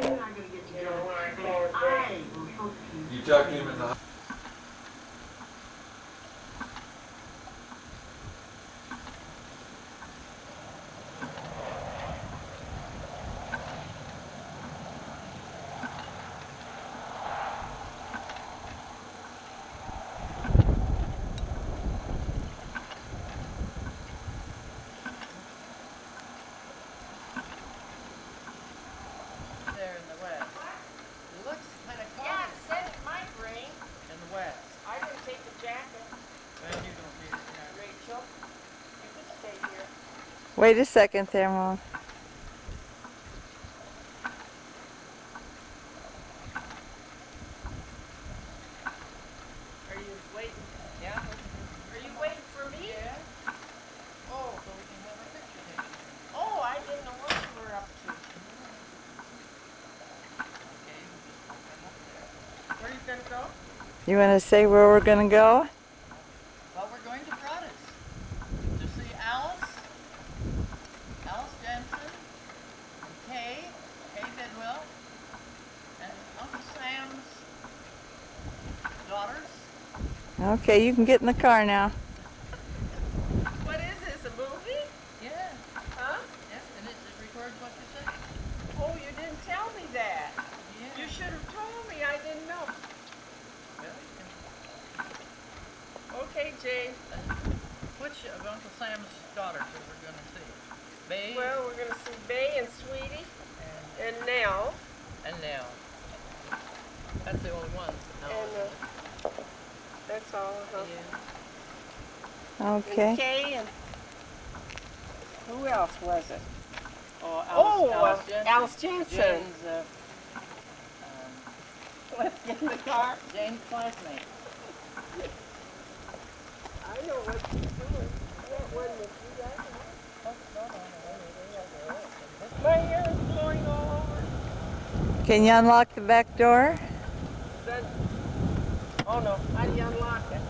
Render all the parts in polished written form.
You talked to him in the there in the west. It looks kind of cold. Yeah, it said it might rain. In the west. I didn't take the jacket. Well, you don't need it now. Rachel, you can stay here. Wait a second there, Mom. Are you waiting? Yeah? Are you waiting for me? Yeah. Oh, so we can have a picture taken. Oh, I didn't know what you were up to. Okay, I'm up there. Where are you gonna go? You want to say where we're going to go? Well, we're going to Broadus to see Alice Jensen, and Kay Bidwell, and Uncle Sam's daughters. Okay, you can get in the car now. What is this, a movie? Yeah. Huh? Yes, and it records what you say. Oh, you didn't tell me that. Yeah. You should have told me. I didn't know. Well, you can. Okay, Jane. Which of Uncle Sam's daughters are we going to see? Babe Well, we're gonna see Bay and Sweetie and, and Nell. and Nell. That's the only one. No. And that's all. Yeah. Okay. And Kay and who else was it? Oh, Alice Jensen. Alice Jensen. Jane's, Let's get in the car. Jane's classmate. I know what she's doing. That wasn't what you got. My hair is blowing all over. Can you unlock the back door? Is that... Oh no, how do you unlock it?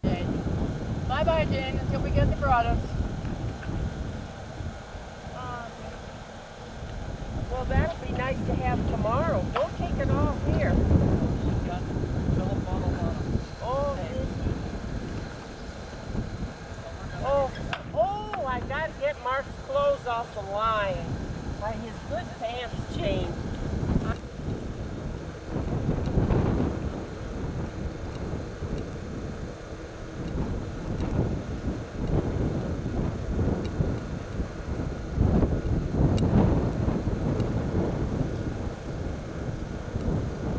Jane. Bye-bye, Jane, until we get to Broadus. Well, that'll be nice to have tomorrow. Don't take it all here. Got Philip bottle on. Oh, oh, I gotta get Mark's clothes off the line. By his good pants chain.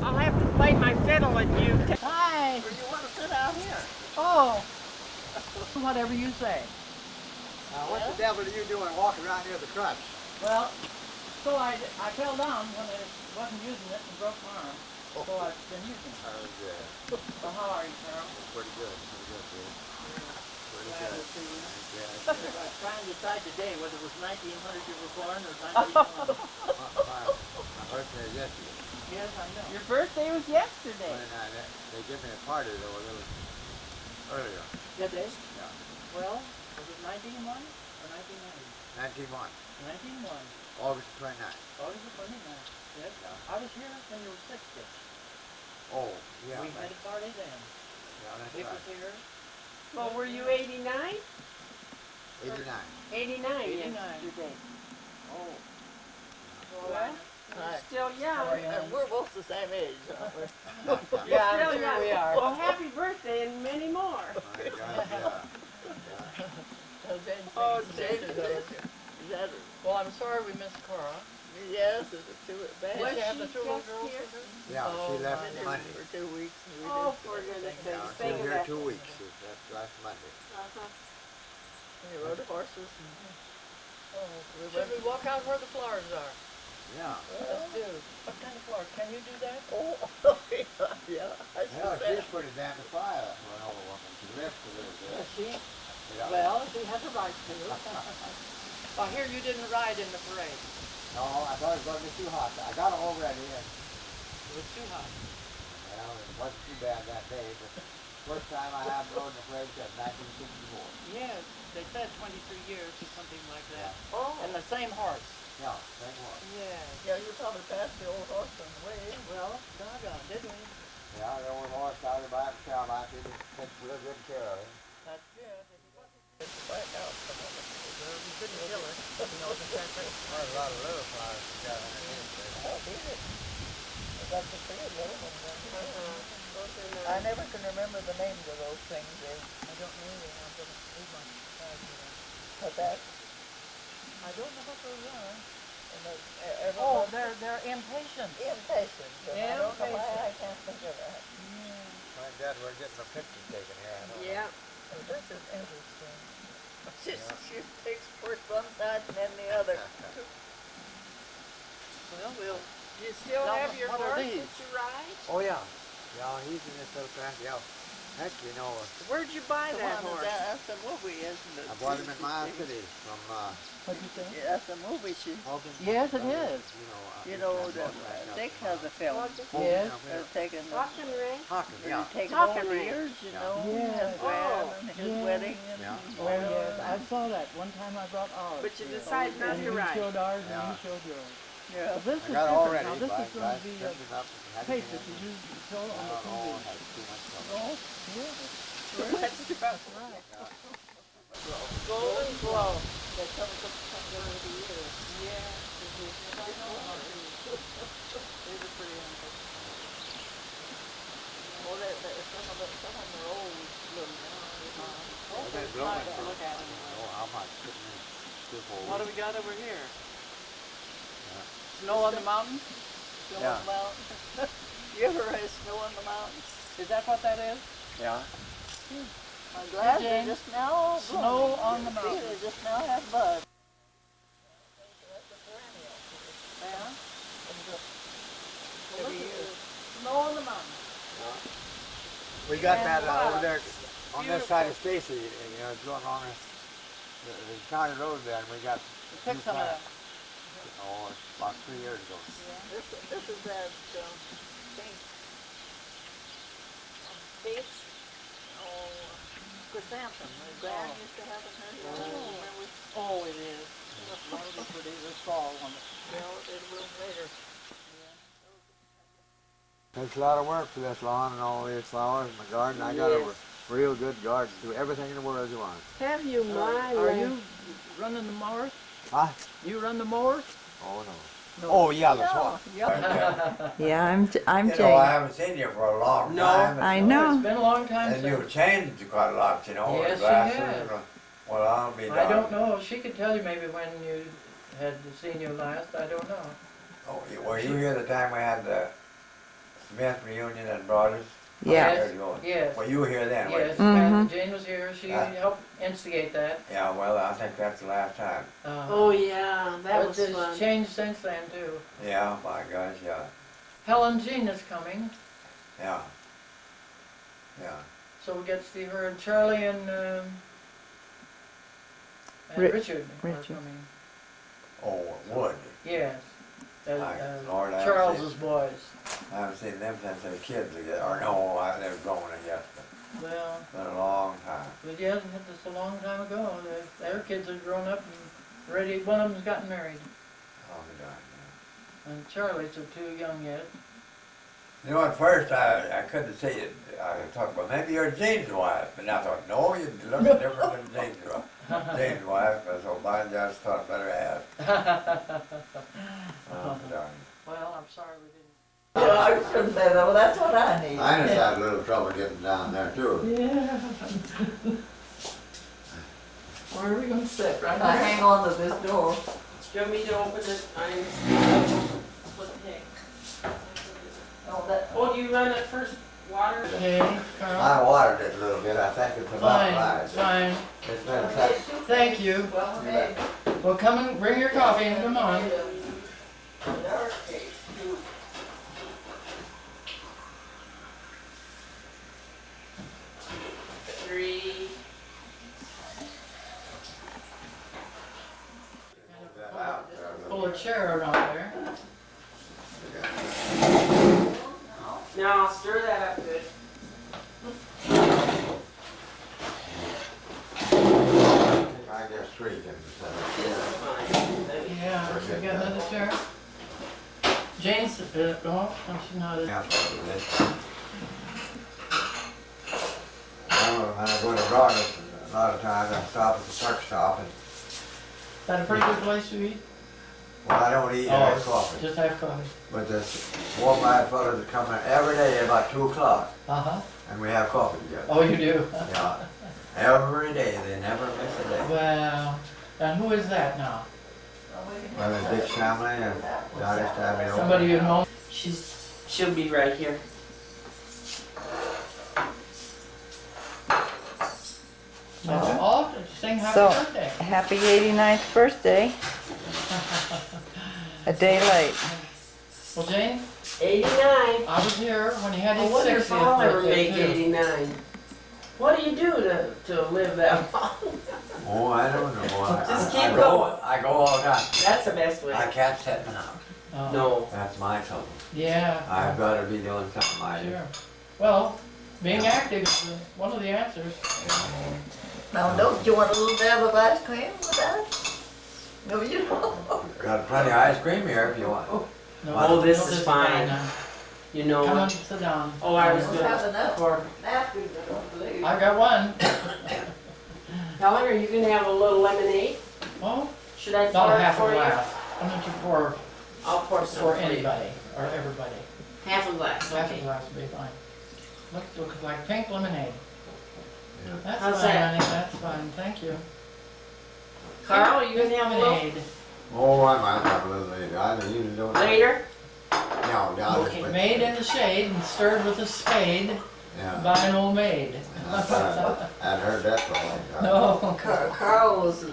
I'll have to play my fiddle at you. Hi. Or you want to sit out here? Oh. Whatever you say. What the devil are you doing walking around near the crutch? Well, so I fell down when I wasn't using it and broke my arm. So I've been using it. Yeah. So how are you, Carol? Pretty good, dude. Pretty Glad good. to see you. Yeah, I was trying to decide today whether it was 1900 you were born or 1901. My birthday is yesterday. Yes, I know. Your birthday was yesterday. They give me a party though a little earlier. Did they? Yeah. Well, was it 1901 or 1990? 91. 1901. August 29th. August the 29th. Yes. Yeah. I was here when you were 60. Oh, yeah. We had a party then. Yeah, that's Dick was right. here. Well, were you 89? 89. 89 89. yesterday. Oh. Well, you're still young. We're both the same age, aren't we? Yeah, I'm still sure young. we are. Well, happy birthday and many more. My God, yeah. Oh, Jane. Jane. Well, I'm sorry we missed Cora. Yes, it's too bad. Did Was you have the she two little just girls here? with her? Yeah, she left Monday. Monday. For 2 weeks. And we Oh, did for goodness everything. sakes. Yeah, Think she was of here that. 2 weeks. She left last Monday. We rode horses. Should we walk out where the flowers are? Yeah. Let's do. What kind of flowers? Can you do that? Oh, yeah. Well, she's pretty damn fire for an old woman. She lifts a little bit. She, Yeah. well, she has a right to. Well, here you didn't ride in the parade. No, I thought it was going to be too hot. I got them all ready. And, It was too hot. well, it wasn't too bad that day, but first time I have rode in the parade since 1964. Yes, they say said 23 years or something like that. Oh, And the same horse. Yeah, same one. yeah. Yeah, you probably passed the old horse on the way. Well, doggone, didn't we? Yeah, the old horse started by himself. I think he took real good care of him. That's good. It's the White House, some of it. We couldn't kill it. You know, the country. There's a lot of little flowers together underneath there. Oh, did it? That's a pretty little one. I never can remember the names of those things. I don't know either. I'm going to leave my bag here. What's that? I don't know what those are. Oh, they're impatient. Impatient. I don't know why I can't think of that. My dad, we're getting a picture taken here. I know. Yeah. Oh, this is interesting. She takes first one side and then the other. Well, we'll. You still Now, have your what are horse these? that you ride? Oh, yeah. Yeah, he's in this little track. Yeah. Actually, no. Where'd you buy that horse? That's a movie, isn't it? I bought him in Miles City from What'd you say? Yeah, that's a movie. Hogan. Yes, it is. You know, Dick has a film. Yes. Taken. Hawken Ray? Hawken, yeah. Taken Hawken over Ray. years, you Yeah. know. Yeah. His wedding and his Yeah. wedding. Yeah. Oh yes, I saw that. One time I brought ours. But you decided not And to you ride. showed ours and Yeah. you showed yours. Yeah. But this I is got it different already. now. This by is going guys to be a printed up and had tape it that in. you use to show on the Oh, TV. had too much trouble. Oh, That's right. Golden Glow. they come over the years. Yeah. These are pretty interesting. Well, some of them are old little Well, ones. they're It's blooming nice to for- look at them. Oh, how much? Putting in two whole What do weeks. we got over here? Snow on the mountain? Snow Yeah. on the mountain? You ever raise snow on the mountain? Is that what that is? Yeah. I'm glad they James, just now snow on the See, mountain. they just now have buds. Yeah? Every year. Snow on the mountain. We got And that over lots. there on this side of Stacy, you know, it's going on the county road there, and we got. Pick two some of plants. that. Oh, it's about 3 years ago. Yeah. This is that pink. Peach? Oh, chrysanthemum. The Gran used to have in her yard. Remember? Oh, it is. Wonderful pretty this fall one. Yeah, it will later. It's a lot of work for this lawn and all these flowers in the garden. I got a real good garden. Do everything in the world you want. Have you my Are you running the mower? Huh? You run the mower? Oh, no. Oh, yeah, that's what. Yeah, I'm You know, I Jane. haven't seen you for a long No. time. I It's know. been a long time And since. you've changed quite a lot, you know, Yes, with she glasses. has. Well, I'll be I don't darned. know. She could tell you maybe when you had seen you last. I don't know. Oh, were you here the time we had the Smith reunion at Brothers? Yeah. Years ago? Yes. Well, you were here then, weren't Yes, you? Mhm. Jane was here. She Ah. helped instigate that. Yeah, well, I think that's the last time. Oh yeah, that But was it's fun. changed since then too. Yeah, my gosh, yeah. Helen Jean is coming, Yeah. Yeah. so we get to see her and Charlie and Richard are Richard. coming. Oh, Wood. Yes. My Lord, I haven't Charles's boys. I haven't seen them since they were kids again. Or no, they were grown, I guess. But Well, it's been a long time. but he hasn't hit this a long time ago. Their kids have grown up and ready. One of them's gotten married, I'll be darned, yeah. and Charlie's too young yet. You know, at first I couldn't see it. I thought, well, maybe you're Jane's wife. And I thought, no, you look different than Jane's wife. Jane's wife, but so I just thought better ask. Oh, darn. Well, I'm sorry we didn't. Yeah, I couldn't say that. Well, that's what I need. I just had a little trouble getting down there, too. Yeah. Where are we gonna sit? Right I there? hang on to this door. Do you want me to open it? What the heck? No, that. Oh, do you run it first? Water? Okay, Carl. I watered it a little bit. I think it's about Fine, right. fine. It's been such. Thank you. Well, hey. Well, come and bring your coffee and come on. Three. Pull a chair around there. Now stir that up good. I street and stuff. This is mine. Yeah, you got another chair? Jane's, oh, she's not. Yeah, when I go to Broadus, a lot of times I stop at the truck stop and, Is that a pretty good place to eat? well, I don't eat, I have coffee. Just have coffee. But there's four or five fellas that come in every day at about 2 o'clock Uh-huh. and we have coffee together. Oh, you do? Yeah, every day, they never miss a day. Well, and who is that now? Well, there's Dick's family and Dottie's family. Somebody you know? She'll be right here. Oh, sing happy So- birthday. happy 89th birthday. A day late. Well, Jane, 89. I was here when he had I his wonder if 60th I'll ever birthday make too. 89. What do you do to live that long? Oh, I don't know. Just I keep go, going. I go all the time. That's the best way. I can't sit down. Oh, No. That's my trouble. Yeah. I've got to be doing something I do. Sure. Well, being active is one of the answers. Now, don't you want a little dab of ice cream with that? No, you don't. Got plenty of ice cream here if you want. No, Oh, this no, is is fine. now. You Come know. on, sit down. Oh, I was Don't gonna. have enough For, napkins, I don't believe. I got one. Helen, are you gonna have a little lemonade? Oh, Should I not pour a it half a for you? glass. Why don't you pour I'll pour some for for you. anybody or everybody? Half a glass. Half a Okay. glass would be fine. Looks like pink lemonade. Yeah. That's How's fine, that? honey, that's fine, thank you. Carl, are you gonna have a little Lemonade. Oh, I might have a little later. I don't usually do it. later? No, down Okay. this Made in the shade and stirred with a spade Yeah. by an old maid. I hadn't heard that for a long time. No. Carl was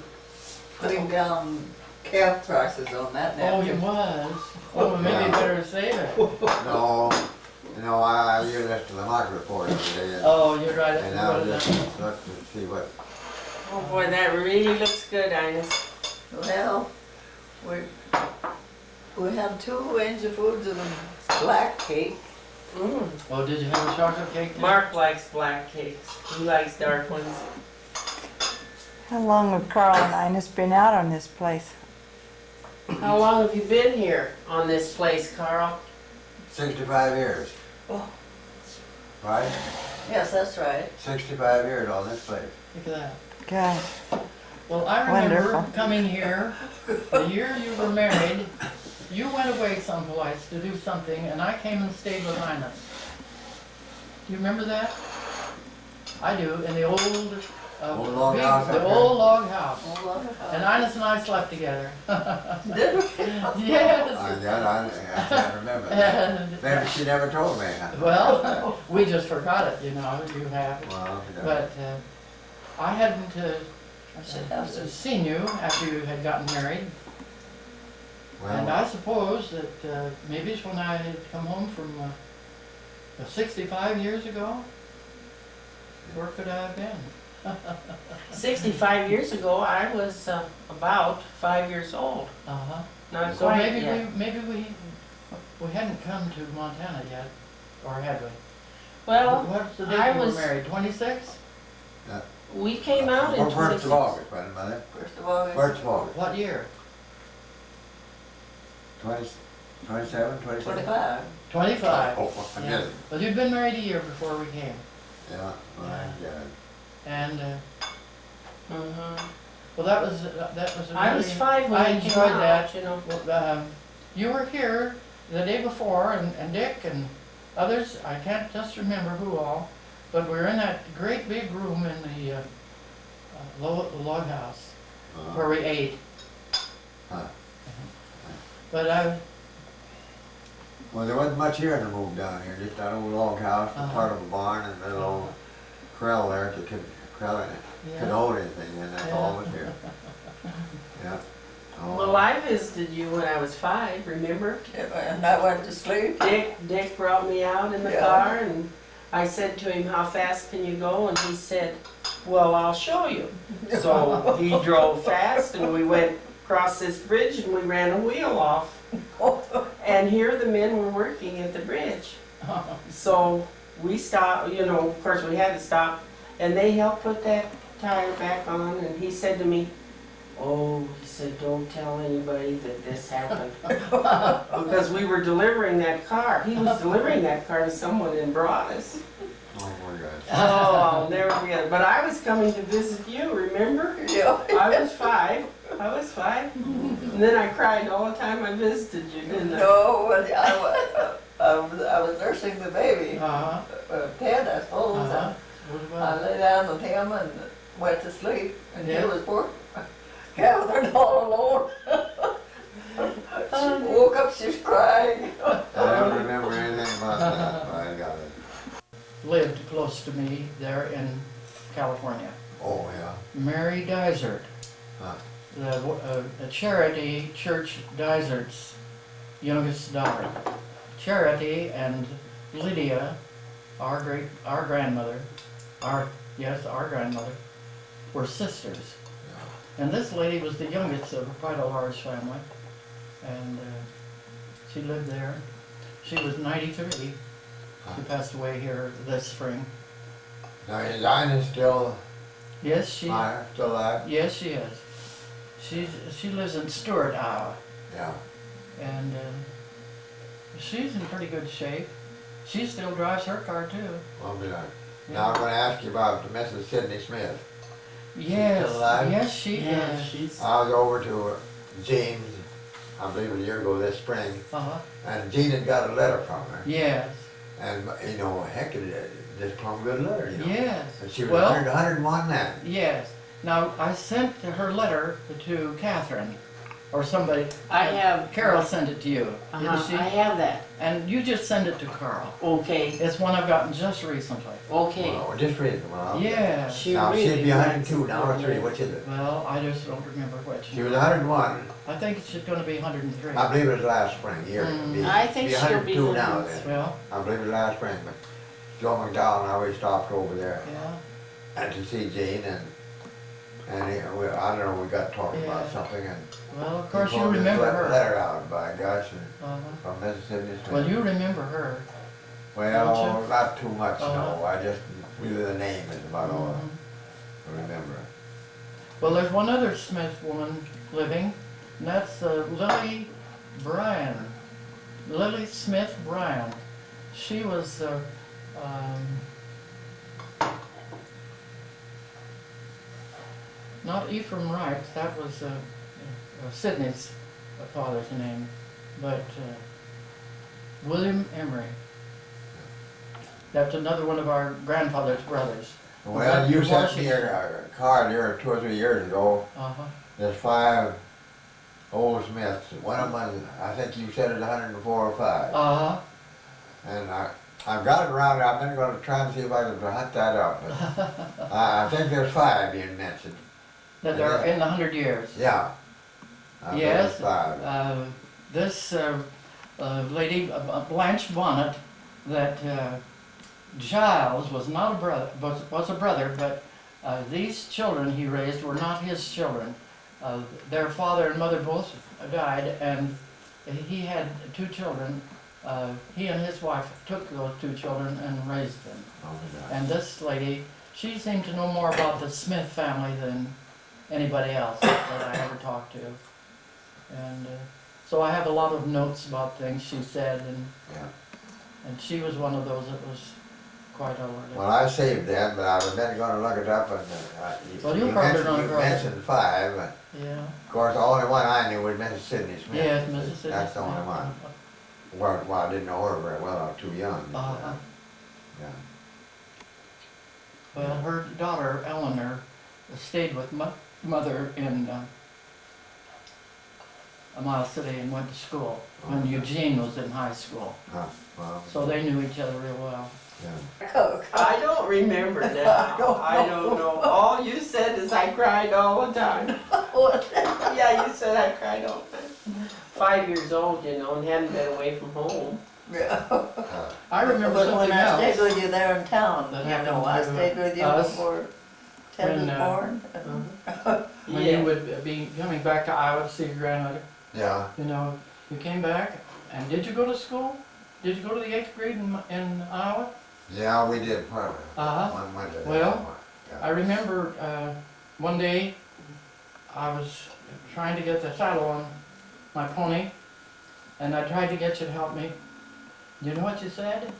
putting down calf prices on that Oh, he napkin. was. Oh, maybe Yeah. better save it. No, I hear that to the market report every day. Oh, you're right. And I was just look to see what, Oh boy, that really looks good, Ines. Well, we had 2 range of foods and a black cake. Mm. Oh, did you have a chocolate cake? too? Mark likes black cakes. He likes dark ones. How long have Carl and Ines been out on this place? How long have you been here on this place, Carl? 65 years. Oh. Right? Yes, that's right. 65 years on this place. Look at that. Gosh, Well, I remember Wonderful. coming here, the year you were married, you went away someplace to do something, and I came and stayed with Ines. Do you remember that? I do, in the old, Old log house the up old log house. Oh, And Ines and I slept together. Did we? Yes. I can't remember that. And, Maybe she never told me. well, we just forgot it, you know, you have. Well, But I hadn't I should have some. seen you after you had gotten married. And well, I suppose that maybe it's when I had come home from 65 years ago. Where could I have been? 65 years ago, I was about 5 years old. Uh-huh. Not So quite maybe yet. we hadn't come to Montana yet, or had we? Well, What's the I date you were was- married? 26? we came out in well, 1st 26. of August, wasn't it, Mother? First of all, 1st of August. What year? 27, 27? 25. 25. Oh, I Yeah. did it. Well, you'd been married a year before we came, Yeah, well, yeah. and Mhm. well, that was a I was really- 5 when I we came enjoyed out, that. you know. Well, you were here the day before, and Dick and others, I can't just remember who all, but we were in that great big room in the log house where we ate. Huh. But Well, there wasn't much here in the move down here, just that old log house, and part of a barn, and that little old corral there that could yeah. hold anything in, that's all was here. Yeah. Oh, Well, I visited you when I was 5, remember? And I went to sleep. Dick brought me out in the Yeah. car, and I said to him, how fast can you go? And he said, well, I'll show you. So he drove fast, and we went across this bridge, and we ran a wheel off. And here the men were working at the bridge. So we stopped, you know, of course we had to stop, and they helped put that tire back on, and he said to me, oh, he said, don't tell anybody that this happened. Because we were delivering that car. He was delivering that car to someone in Broadus. Oh my gosh. Oh, I'll never forget it. But I was coming to visit you, remember? Yeah. I was 5. And then I cried all the time I visited you, didn't I? No, I was nursing the baby, Uh-huh, Ted, I suppose. uh-huh. and What I about, lay down with him and went to sleep, and Yeah. he was poor, gathered all alone. She woke up, she's crying. I don't remember anything about that, but I got it. lived close to me there in California. Oh, yeah. Mary Dysart, Huh. the Charity Church Dysart's youngest daughter. Charity and Lydia, our grandmother, our grandmother, were sisters. And this lady was the youngest of quite a large family, and she lived there. She was 93. She passed away here this spring. Now, is Ina still, Yes, she. Meyer, still alive? Yes, she is. She lives in Stewart, Iowa, Yeah. and she's in pretty good shape. She still drives her car too. Well, be like. Now I'm gonna ask you about Mrs. Sidney Smith. Yes, still alive? yes, she Yeah, is. she's. I was over to James, I believe a year ago this spring, Uh-huh. and Jean had got a letter from her. Yes, And, you know, heck, it just plumb good letter, you know. yes. And she was Well, 101 then. yes. Now, I sent her letter to Catherine, or somebody. I have. Carol sent it to you, didn't she? I have that. And you just send it to Carl. Okay, It's one I've gotten just recently. okay. Well, just read them out. Yes. She Now, really she'd be likes 102 it. now or 3, which is it? Well, I just don't remember which. She was 101. I think it's gonna be 103. I believe it was last spring, here. Mm. I think she'll be 102 now 103. then. Well, I believe it was last spring, but Joe McDowell and I, we stopped over there yeah, and to see Jean I don't know, we got talking about Yeah. something and. well, of he course you pulled this remember her. Letter out, by gosh, and Uh-huh. from Mississippi Smith. Well, you remember her. Well, don't you? not too much, Uh-huh. no, I just, really the name is about all Mhm. I remember. Well, there's one other Smith woman living, and that's Lily Bryan. Lily Smith Bryan. She was not Ephraim Wright, that was Sidney's father's name, but William Emery. That's another one of our grandfather's brothers. Well, you sent me a card here 2 or 3 years ago. Uh-huh. There's 5 old Smiths. One of them, I think you said it's 104 or 5. Uh-huh. And I've got it around. I've been going to try and see if I can hunt that up. But I think there's 5 you mentioned. That they're in the 100 years. Yeah. I think Yes. there's 5. This lady, Blanche Bonnet, that Giles was not a brother, was a brother, but these children he raised were not his children. Their father and mother both died, and he had 2 children. He and his wife took those 2 children and raised them. Oh, my God. And this lady, she seemed to know more about the Smith family than anybody else that I ever talked to. And so I have a lot of notes about things she said, Yeah. and she was one of those that was quite elderly. Well, I saved that, but I've been going to look it up. And Well, you probably don't you know. mentioned 5. But Yeah. of course, the only one I knew was Mrs. Sidney Smith. Yes, Mississippi. That's the only one. Well, I didn't know her very well. I was too young. Uh-huh. Yeah. Well, her daughter Eleanor stayed with mother in Miles City and went to school when Eugene was in high school. Huh. Well, So they knew each other real well. yeah. I don't remember now. I don't know. All you said is I cried all the time. Yeah, you said I cried all the time. 5 years old, you know, and hadn't been away from home. Yeah. I remember But when something I stayed else. with you there in town, That you know, happened I to stayed with you us before Ted when, was born. When Yeah. you would be coming back to Iowa to see your grandmother, Yeah. you know, you came back, and did you go to school? Did you go to the 8th grade in Iowa? Yeah, we did part of it. Uh-huh. One winter. Well, Yeah. I remember one day I was trying to get the saddle on my pony, and I tried to get you to help me. You know what you said?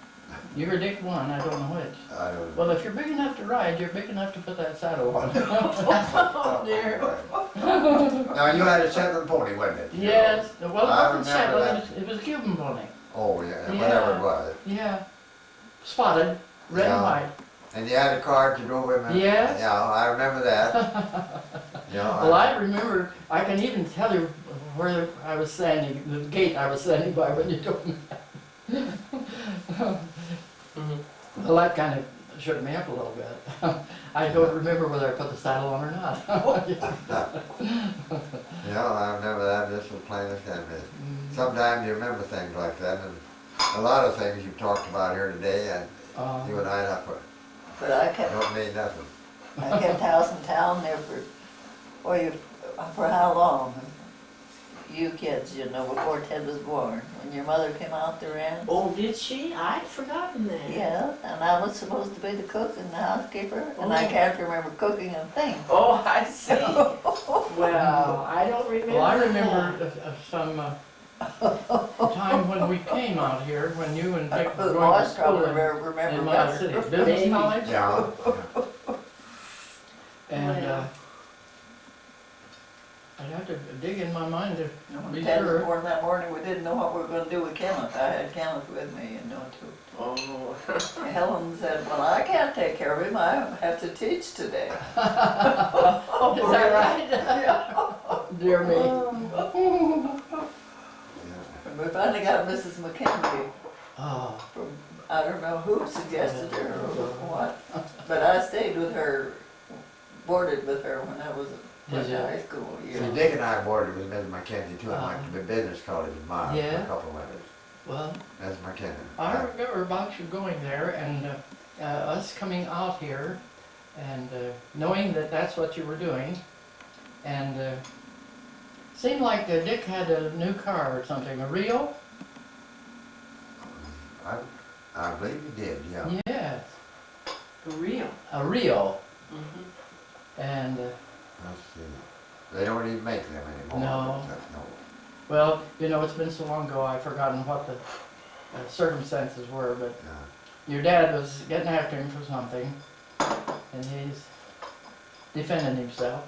You or Dick one, I don't know which. I don't. Well, if you're big enough to ride, you're big enough to put that saddle on. Oh dear. Now, you had a Shetland pony, wasn't it? Yes, well, it I wasn't remember Shetland, it was a Cuban pony. Oh, yeah, whatever it was. Yeah, spotted, red and Yeah. white. And you had a cart you drove with me? Yes. Yeah, I remember that. Yeah, Well, I remember, I can even tell you where I was standing, the gate I was standing by when you told me that. Well, that kind of shook me up a little bit. I don't remember whether I put the saddle on or not. Yeah, I remember that just as plain as can be. Sometimes you remember things like that, and a lot of things you've talked about here today, and you and I have put, But I kept, don't mean nothing. I kept house in town there for how long? You kids, you know, before Ted was born, when your mother came out the ranch. Oh, did she? I'd forgotten that. Yeah, and I was supposed to be the cook and the housekeeper, and I can't remember cooking a thing. Oh, I see. Well, I don't remember. Well, I that. remember some time when we came out here, when you and Dick were Well, going I to school probably in remember Mud City. better. Business Maybe. college? Yeah. And Well. I'd have to dig in my mind to be Ted was sure. born that morning, we didn't know what we were gonna do with Kenneth. I had Kenneth with me, you know, too. Oh. Helen said, well, I can't take care of him, I have to teach today. Is that right? Dear me. And we finally got Mrs. McKenzie Oh, from, I don't know who suggested her or what, but I stayed with her, boarded with her when I was Did in you? high school, See, yeah. Dick and I boarded with Mrs. McKenzie too, and went to the business college in Miles for Yeah. a couple of winters. well, That's McKenzie. I remember about you going there and us coming out here and knowing that that's what you were doing. And seemed like Dick had a new car or something, a Rio? I believe he did, yeah. Yes, For real. a Rio. Mm-hmm. And Let's see. They don't even make them anymore. No. No. well, you know, it's been so long ago, I've forgotten what the circumstances were, but Yeah. your dad was getting after him for something, and he's defending himself.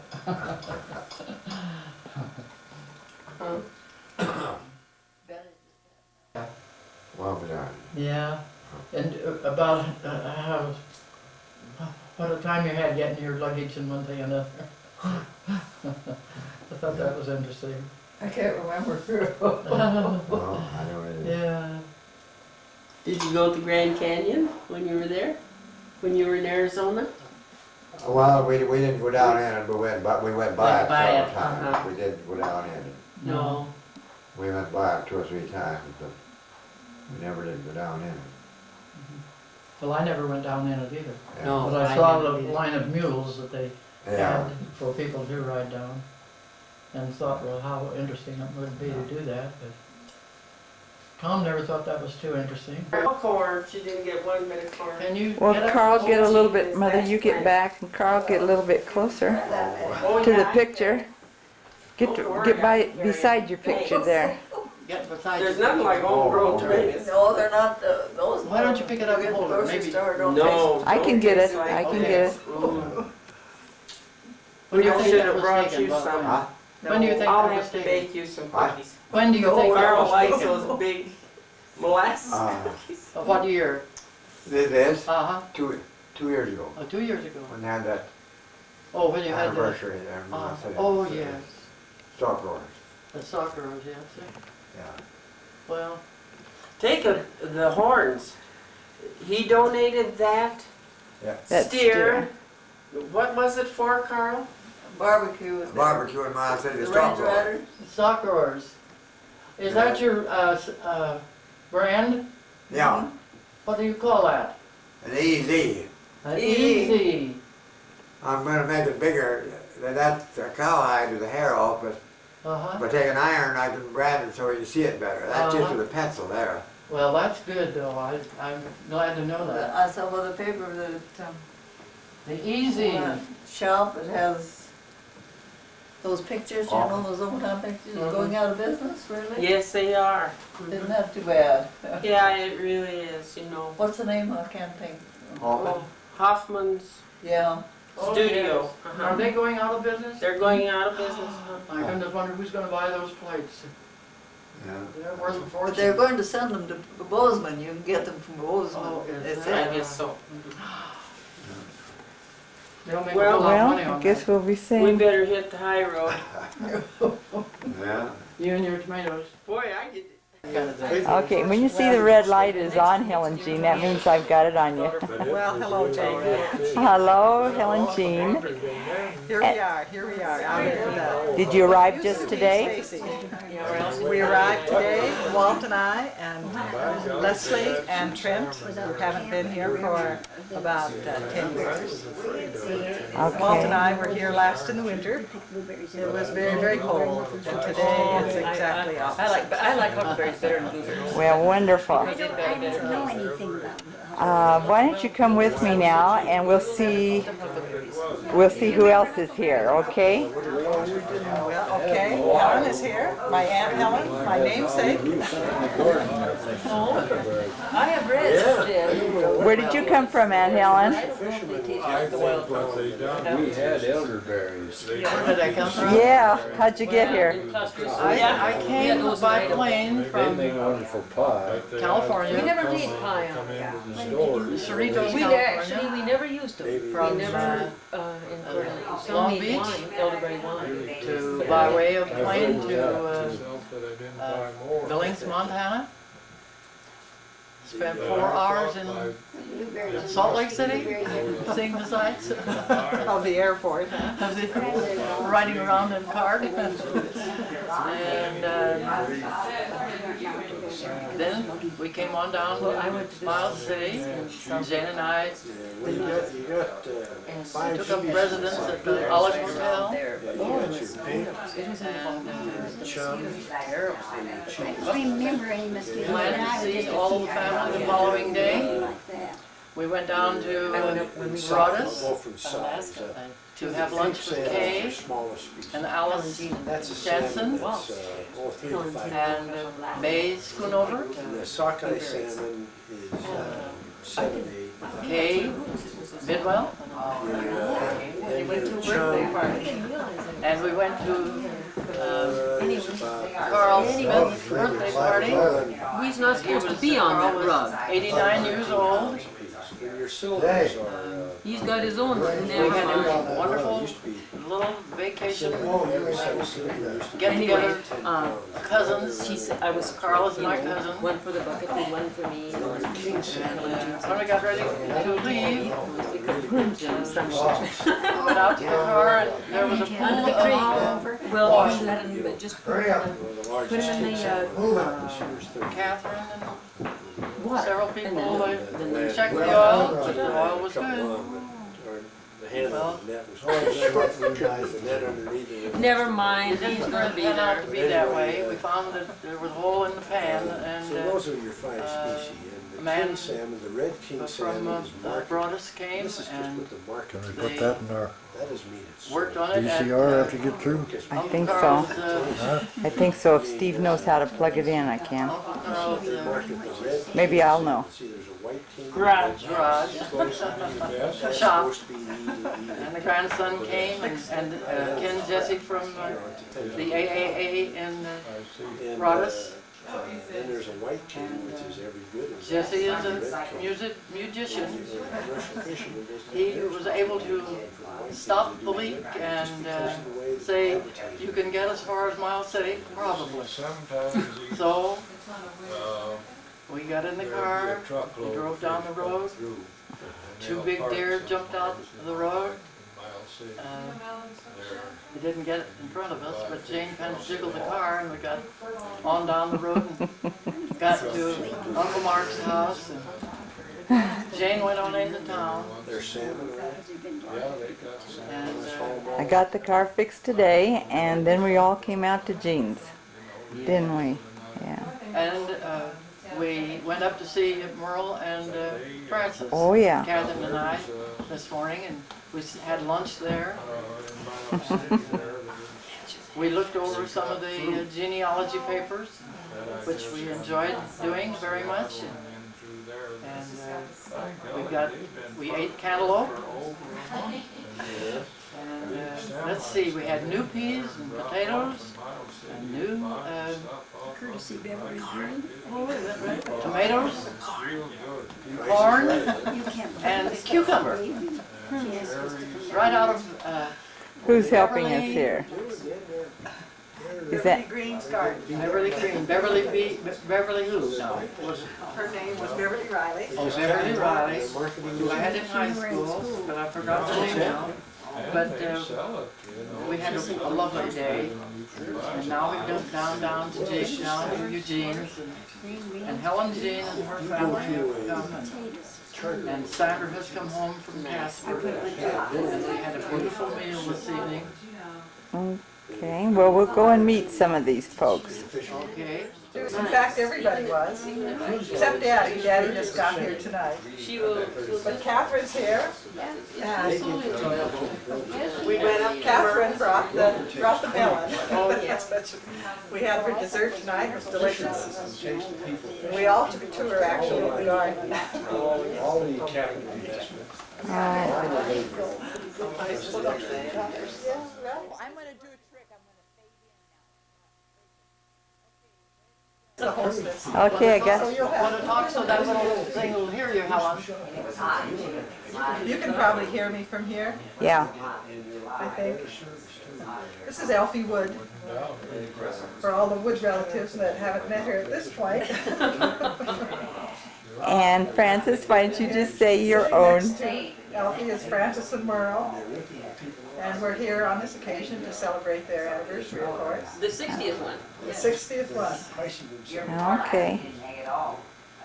Well done. Yeah, and about how, what a time you had getting your luggage and one thing and another. I thought that was interesting. I can't remember. Well, I don't either. Yeah. Did you go to Grand Canyon when you were there? When you were in Arizona? Well, we didn't go down in it, but we went by Went it by several it, times. uh-huh. We didn't go down in it. No. We went by it 2 or 3 times, but we never did go down in it. Well, I never went down in it either. Yeah. No. But I I saw never the did. line of mules that they Yeah. had for people to ride down. And thought, well, how interesting it would be to do that, but Tom never thought that was too interesting. Corn, she didn't get 1 bit of corn. Can you Well, get up? Carl, get a little Oh, bit, Mother, you get back, and Carl, get a little bit closer Oh, to the yeah. picture. Get by, beside your picture there. Get beside There's you. nothing like homegrown Oh, tomatoes. No, they're not, those. Why don't you pick it up and You get hold the it? grocery Maybe- store, don't No. I can get it, I can get it. When do you I think should that have was brought taken? you some. Huh? When do you think I'll that was have to taken? bake you some What? cookies. When do you think that Carl was likes taken? those big molasses Uh, cookies. Of what year? This, Uh-huh, 2 years ago, 2 years ago. when they had that Oh, when you had the, anniversary there. oh, yes, Stock roars. the soccer, yes. Yeah. Well, Take the horns. He donated that That steer. What was it for, Carl? Barbecue with Barbecue in my city, the stock Range roars. Riders. soccerers. Is that your, brand? Yeah, What do you call that? an easy. Easy. I'm gonna make it bigger. That's the cowhide with the hair off, but Uh-huh. if I take an iron, I can brand it so you see it better. That's just Uh-huh. with a pencil there. Well, that's good though. I'm glad to know that. I saw with the paper that, The easy. shop, it has Those pictures, you know, those old time pictures going out of business, really? Yes, they are. Isn't that too bad? Yeah, it really is, you know. What's the name? I can't think. Oh, Hoffman's Yeah. Oh, Studio. yes. Uh-huh. Are they going out of business? They're going out of business. I can just wonder who's gonna buy those plates. Yeah. They're worth a But they're fortune. going to send them to Bozeman. You can get them from Bozeman. Oh, is They that- said. I guess so. They'll make a Well- whole lot of Well, money I on guess that. we'll be We seeing. better hit the high road. Yeah. You and your tomatoes. Boy, I get. Okay, when you see the red light is on, Helen Jean, that means I've got it on you. Well, hello, Jane. Hello, Helen Jean. Here we are, out at Did you arrive just today? Stacy. We arrived today, Walt and I, and Leslie and Trent, who haven't been here for about 10 years. Walt and Okay. I were here last in the winter. It was very, very cold, and today it's exactly opposite. I like huckleberries better than blueberries. Well, wonderful. I don't know anything about them. Why don't you come with me now and we'll see who else is here, okay? Well, okay, Helen is here, my Aunt Helen, my namesake. I have read it. Where did you come from, Aunt Helen? We had elderberries. Where did I come from? Yeah, how'd you get here? I came by plane from They make wonderful pie. We California, never did pie on Come it. into the stores. Cerritos, We California. actually, we never used them. We From, never, imported them. Some Long made Beach wine, elderberry wine. to, by way of plane to Myself that I didn't buy more. Billings, Montana. Spent 4 hours in Salt Lake City, seeing the sights, Of the airport, huh? riding around in cart. And then we came on down to Miles City. Jane and I took up residence at the Olive Hotel. Remember any mosquitoes? Planned to see all the family the following day. We went down to Broadus to have lunch with Kay and Alice Jensen and May Schoonover, The sockeye salmon is 7, 8. Kay Bidwell, We went to a birthday party. and we went to Carl Smith's birthday party. He's not supposed to be on Carl that was rug. 89 years old. And your silvers are, He's got his own, We never had mind. a wonderful little vacation get Anyway, together. Cousins. she said, I was, Carl is my cousin. one for the bucket, and one for me. And when we got ready to leave, We could put him to some. we went out to the car and there was a pool of Well, we let him, but just put him the largest. in the, Catherine and water. several And people. then They checked the oil. The oil was good. The handle Well, of the net was short, the net underneath it. Never mind, It he's didn't gonna be turn out there. to be that way. We found that there was a hole in the pan So and those are your 5 species. And the man king salmon, the red king from salmon is marked. Broadus came This is just and with the mark. Can we They put that in our That is meat. It's worked on it. and, VCR after you get through? I Uncle think so. Carl's, I think so. If Steve knows how to plug it in, I can. Uncle Carl's marked with the red. Maybe I'll know. See, there's a white king. garage, That's shop. supposed to be the And the grandson came and Ken Jesse from the AAA in and, Broadus. then there's a white king, which is every good as Jesse is the red a king. musician. Commercial fisherman doesn't He have was able to stop the leak and say, you can get as far as Miles City, probably. So we got in the car, we drove down the road. 2 big deer jumped out of the road. They didn't get in front of us, but Jane kind of jiggled the car and we got on down the road and got to Uncle Mark's house. And Jane went on into town There's salmon around. and I got the car fixed today, and then we all came out to Jean's, didn't we? Yeah. we went up to see Merle and Francis. Oh, yeah. Catherine and I this morning, and we had lunch there. we looked over some of the genealogy papers, which we enjoyed doing very much. And we ate cantaloupe. And let's see, we had new peas and potatoes, and new Courtesy Beverly Green. tomatoes, corn, You can't and cucumber. Right out of Who's helping us here? Is that Green's garden. Beverly Green. Beverly who? No. Her name was Beverly Riley. Oh, Beverly Riley, who I had in high school, but I forgot the name now. But we had a lovely day, and now we've down to Eugene's, and Helen Jean and her family have come, and Sandra has come home from Casper, and we had a beautiful meal this evening. okay? Well, we'll go and meet some of these folks. Okay. In fact, everybody was, except Daddy. Daddy just got here tonight. But Catherine's here. And we went up, Catherine brought the melon. We had for dessert tonight, it was delicious. We all took a tour actually of the garden. All the categories. I'm gonna do a trick, the hostess. Okay, I So guess. you'll want to talk so that little thing will hear you, Helen. You can probably hear me from here, Yeah. I think. This is Elfie Wood. For all the Wood relatives that haven't met her at this point. And Frances, why don't you just say your own? Elfie is Frances and Merle. And we're here on this occasion to celebrate their anniversary, of course. The 60th one. The 60th one. Okay.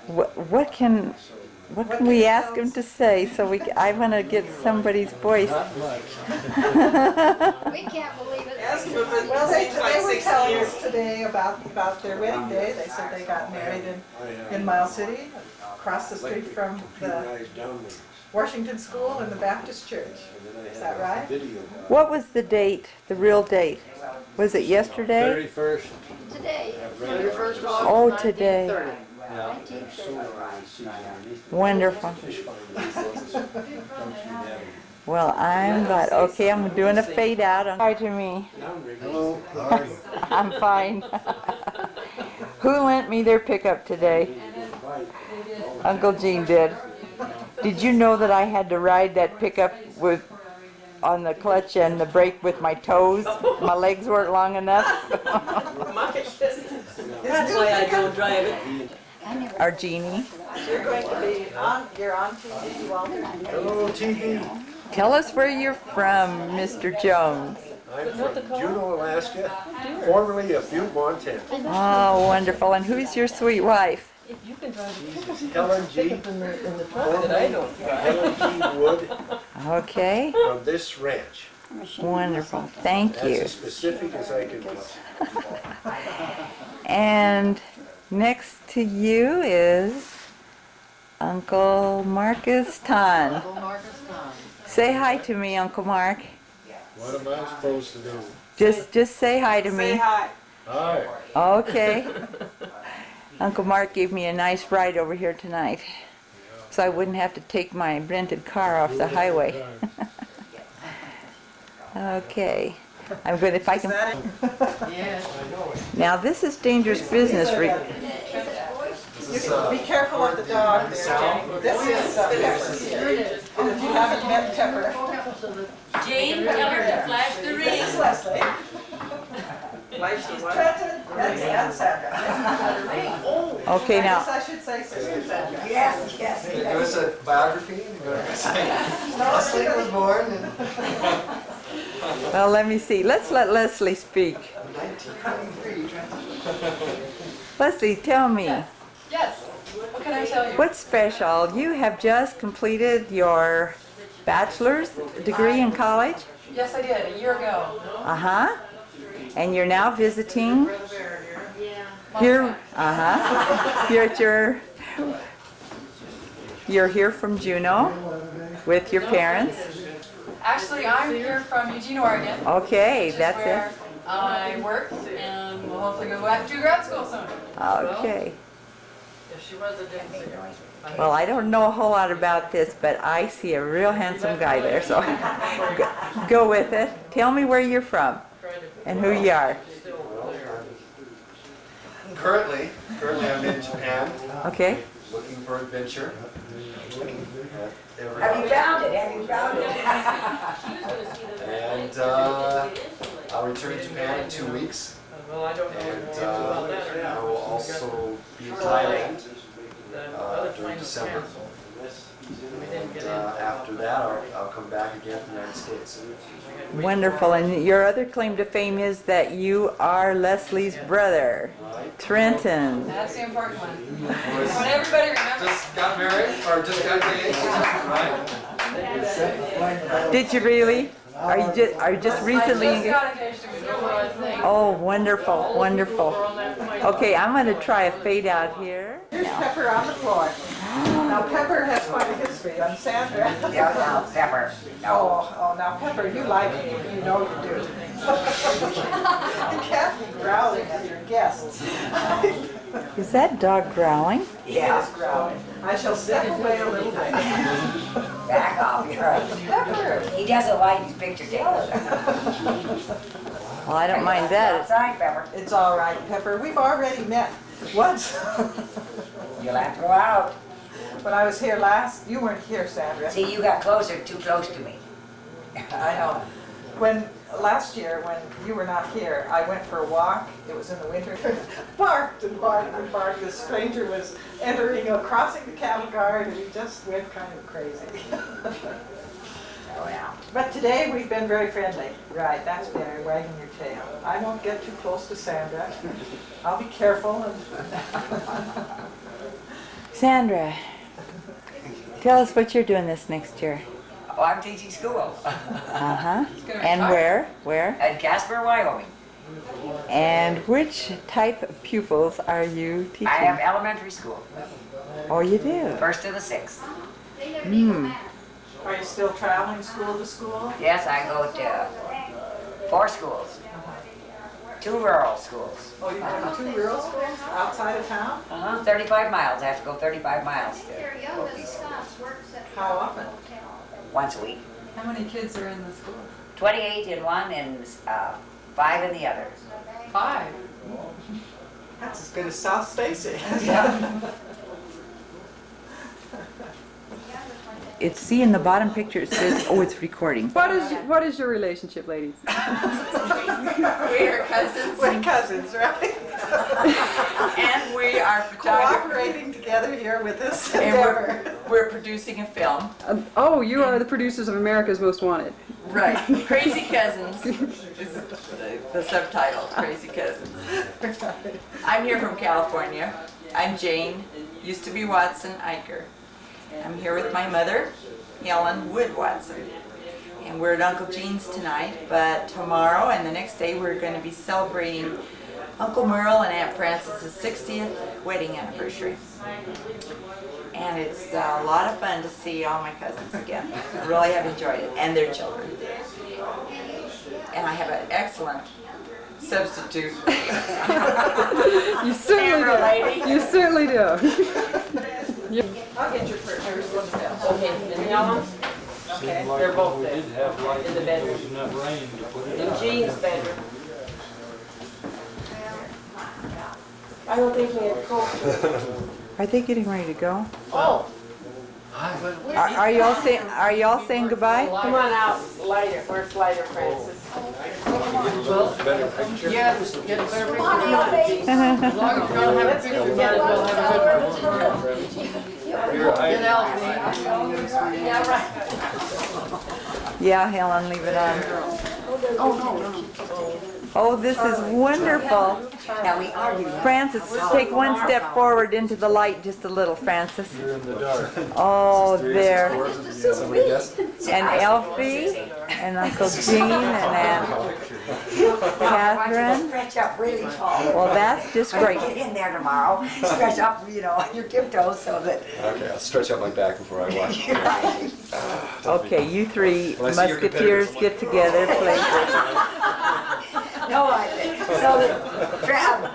What can we ask them to say? So I want to get somebody's voice. We can't believe it. Well, they were telling us today about their wedding day. They said they got married in Miles City, across the street from the Washington School and the Baptist Church. Is that right? What was the date, the real date? Was it yesterday? 31st. Today. 31st of Oh, August, today. 1930. Wonderful. Well, I'm glad. Okay, I'm doing a fade out. Hi to me. Hello, how are you? I'm fine. Who lent me their pickup today? Uncle Gene did. Did you know that I had to ride that pickup on the clutch and the brake with my toes? My legs weren't long enough. That's why I don't drive it. Our Jeannie. You're going to be on TV, Walter. Hello, TV. Tell us where you're from, Mr. Jones. I'm from Juneau, Alaska, formerly of Butte, Montana. Oh, wonderful. And who's your sweet wife? Helen G. Formerly Helen G. Wood Okay. from this ranch. Wonderful. Thank That's you. as specific as I can be. And next to you is Uncle Marcus Ton. Uncle Marcus Tom. Say hi to me, Uncle Mark. What am I supposed to do? Just say hi to Say me. hi. Hi. Okay. Uncle Mark gave me a nice ride over here tonight, so I wouldn't have to take my rented car off the highway. Okay. I'm good if I can. Yes. Now this is dangerous business. Be careful of the dog there, Jenny. This is Pepper. And if you haven't met Pepper, Jane, tell her to flash the ring. this is Leslie. She's Trenton, and Sandra. Okay, I guess now I should say Sister Sandra. Yes, yes. Give us a biography and go Leslie was born in well, let me see. Let's let Leslie speak. 1923. Leslie, tell me, Yes. What can I tell you? what's special? You have just completed your bachelor's degree in college? Yes, I did, a year ago. Uh-huh. And you're now visiting here, you're here from Juneau with your parents. Actually, I'm here from Eugene, Oregon. Okay, Which is that's where it. I work and will hopefully go back to grad school soon. Okay. If she was a different. Well, I don't know a whole lot about this, but I see a real handsome guy there, so go with it. Tell me where you're from and who you are. Currently I'm in Japan, Okay? looking for adventure. Have you found it? Have you found it? And I'll return to Japan in 2 weeks. Well, I don't know And about that or I not. will also be in Thailand during December. And after that, I'll come back again to the United States. Wonderful. And your other claim to fame is that you are Leslie's brother, Trenton. That's the important one. When everybody remembers. Just got married, or just got engaged, right? Did you really? Are you just recently I just engaged? got engaged to go. Oh, wonderful, wonderful. Okay, I'm going to try a fade out here. Here's Pepper on the floor. Now Pepper has quite a history on Sandra. Yeah, now, Pepper. Oh, now Pepper, you like me, you know you do. You can't be growling at your guests. Is that dog growling? He is growling. I shall step away a little bit. Back off, you're right. Pepper. He doesn't like his picture taken. Well, I don't mind that. Outside, Pepper. It's all right, Pepper. We've already met once. You'll have to go out. When I was here last, you weren't here, Sandra. See, you got closer, too close to me. I know. Last year, when you were not here, I went for a walk. It was in the winter. Barked and barked and barked. The stranger was crossing the cattle guard, and he just went kind of crazy. Oh, yeah. But today we've been very friendly. Right, that's better, wagging your tail. I won't get too close to Sandra. I'll be careful and... Sandra, tell us what you're doing this next year. Oh, I'm teaching school. Uh-huh. And where? Where? At Casper, Wyoming. And which type of pupils are you teaching? I have elementary school, Oh, you do? first to the sixth. Hmm. Are you still traveling school to school? Yes, I go to 4 schools. 2 rural schools. Oh, you go to 2 rural schools outside of town? 35 miles. I have to go 35 miles to both these schools. How often? Once a week. How many kids are in the school? 28 in one and 5 in the other. 5. That's as good as South Stacy. Yeah. It's, see in the bottom picture it says, oh, it's recording. What is your relationship, ladies? We are cousins. We're cousins, right? And we are photographers. Cooperating together here with this endeavor. And we're producing a film. Oh, you are the producers of America's Most Wanted. Right. Crazy Cousins is the subtitle, Crazy Cousins. I'm here from California. I'm Jane, used to be Watson Eicher. I'm here with my mother, Helen Wood Watson. And we're at Uncle Gene's tonight, but tomorrow and the next day we're going to be celebrating Uncle Merle and Aunt Frances' 60th wedding anniversary. And it's a lot of fun to see all my cousins again. I really have enjoyed it, and their children. And I have an excellent substitute. You certainly do. You certainly do. I'll get your first one. Okay, and Helen's? Okay, they're both there. In the bedroom. In Jean's bedroom. I don't think we had cold. Are they getting ready to go? Oh, Are you all saying goodbye? come on out, lighter. Where's lighter, Francis? Yes, get a better picture. As long as you don't have a picture, you might as well have a good one. Get Alfie. Yeah, right. Yeah, Helen, leave it on. Oh, this is wonderful. Now we argue. Francis, take one step forward into the light just a little, Francis. You're in the dark. Oh, there. Somebody guessed? And Elfie, and Uncle Gene, and Aunt Catherine. Stretch up really tall. Well, that's just great. Get in there tomorrow. Stretch up, on your tiptoes so that. Okay, I'll stretch out my back before I watch. Okay, you three When I see your musketeers competitors, get together, please. No,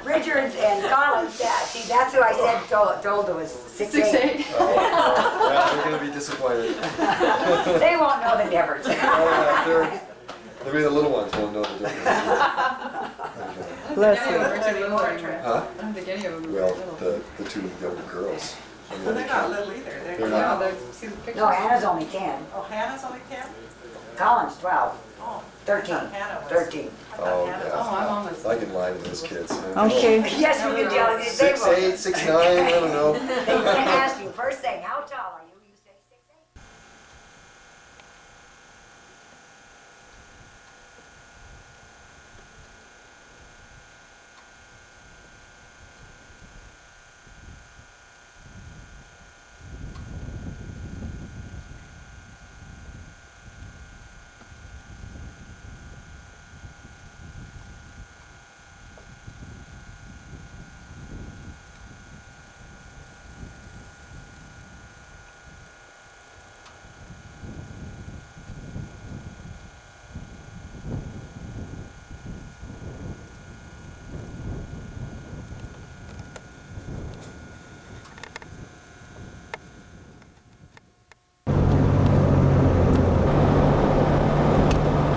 Richards and Collins, yeah, see, that's who I said told it was 6'8". Yeah, they're gonna be disappointed. They won't know the difference. Maybe the little ones won't know the difference. Bless you. Huh? I don't think any of them Well, the two younger girls. Well, they're not little either. They're not. See the pictures? No, Hannah's only 10. Oh, Hannah's only 10? Collins, 12. Oh. 13. Hannah was. 13. Oh, Hannah yeah. was- I'm almost. I can lie to those kids. Okay. Yes, you can tell. They 6'8", 6'9", I don't know. They asked you first thing, how tall are you? You say 6'8".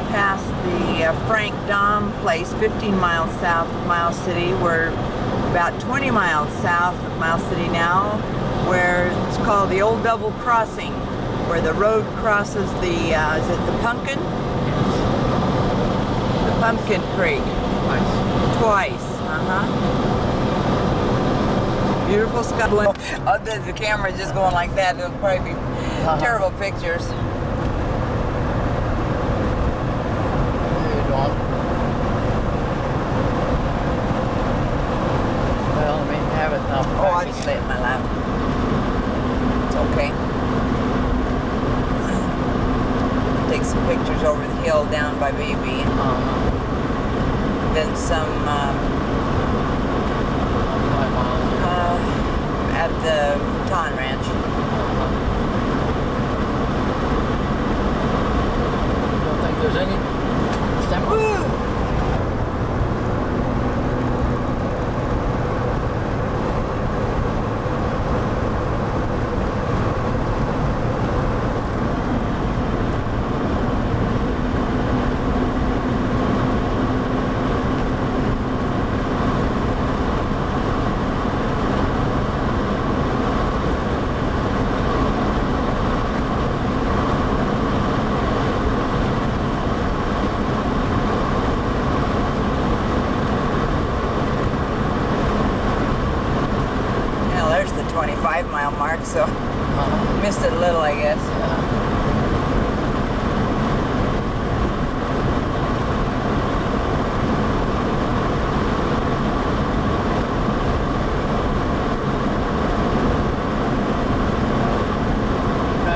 Past the Frank Dom place, 15 miles south of Miles City. We're about 20 miles south of Miles City now, where it's called the Old Double Crossing, where the road crosses the, is it the Pumpkin? The Pumpkin Creek. Twice. Beautiful Scotland. Oh, the camera's just going like that. It'll probably be terrible pictures. Well, I mean, have it now. Oh, I'll just lay it in my lap. It's okay. Take some pictures over the hill down by Baby. Then some at the Ton Ranch. Don't think there's any. Woo! Well, there's the 25-mile mark, so missed it a little, I guess.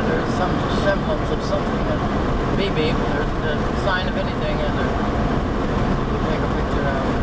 There's some semblance of something that maybe there's a sign of anything in there. You take a picture of it.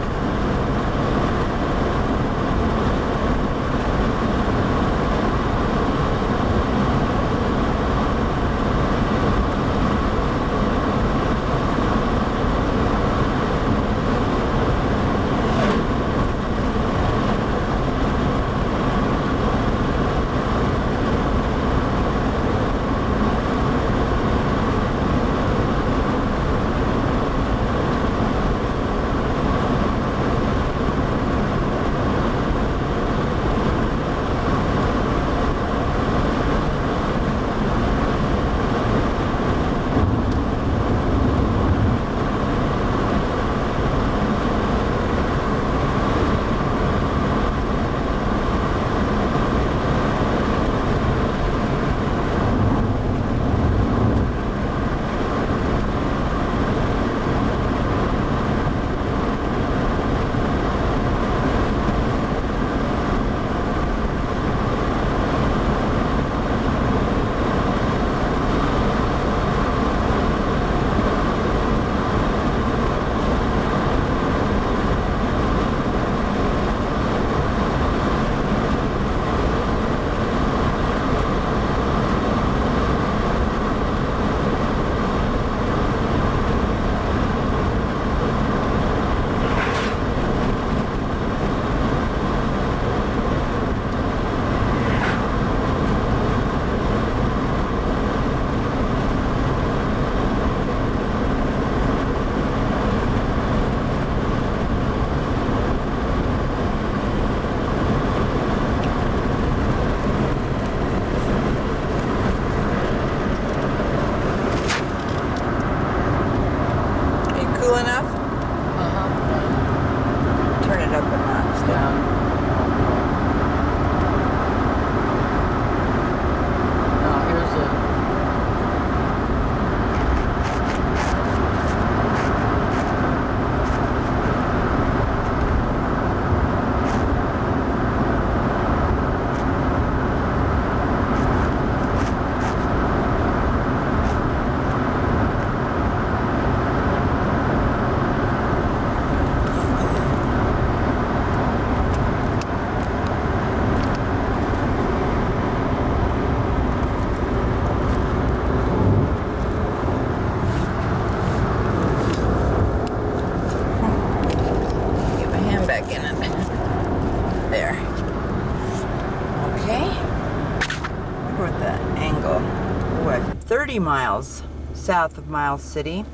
40 miles south of Miles City.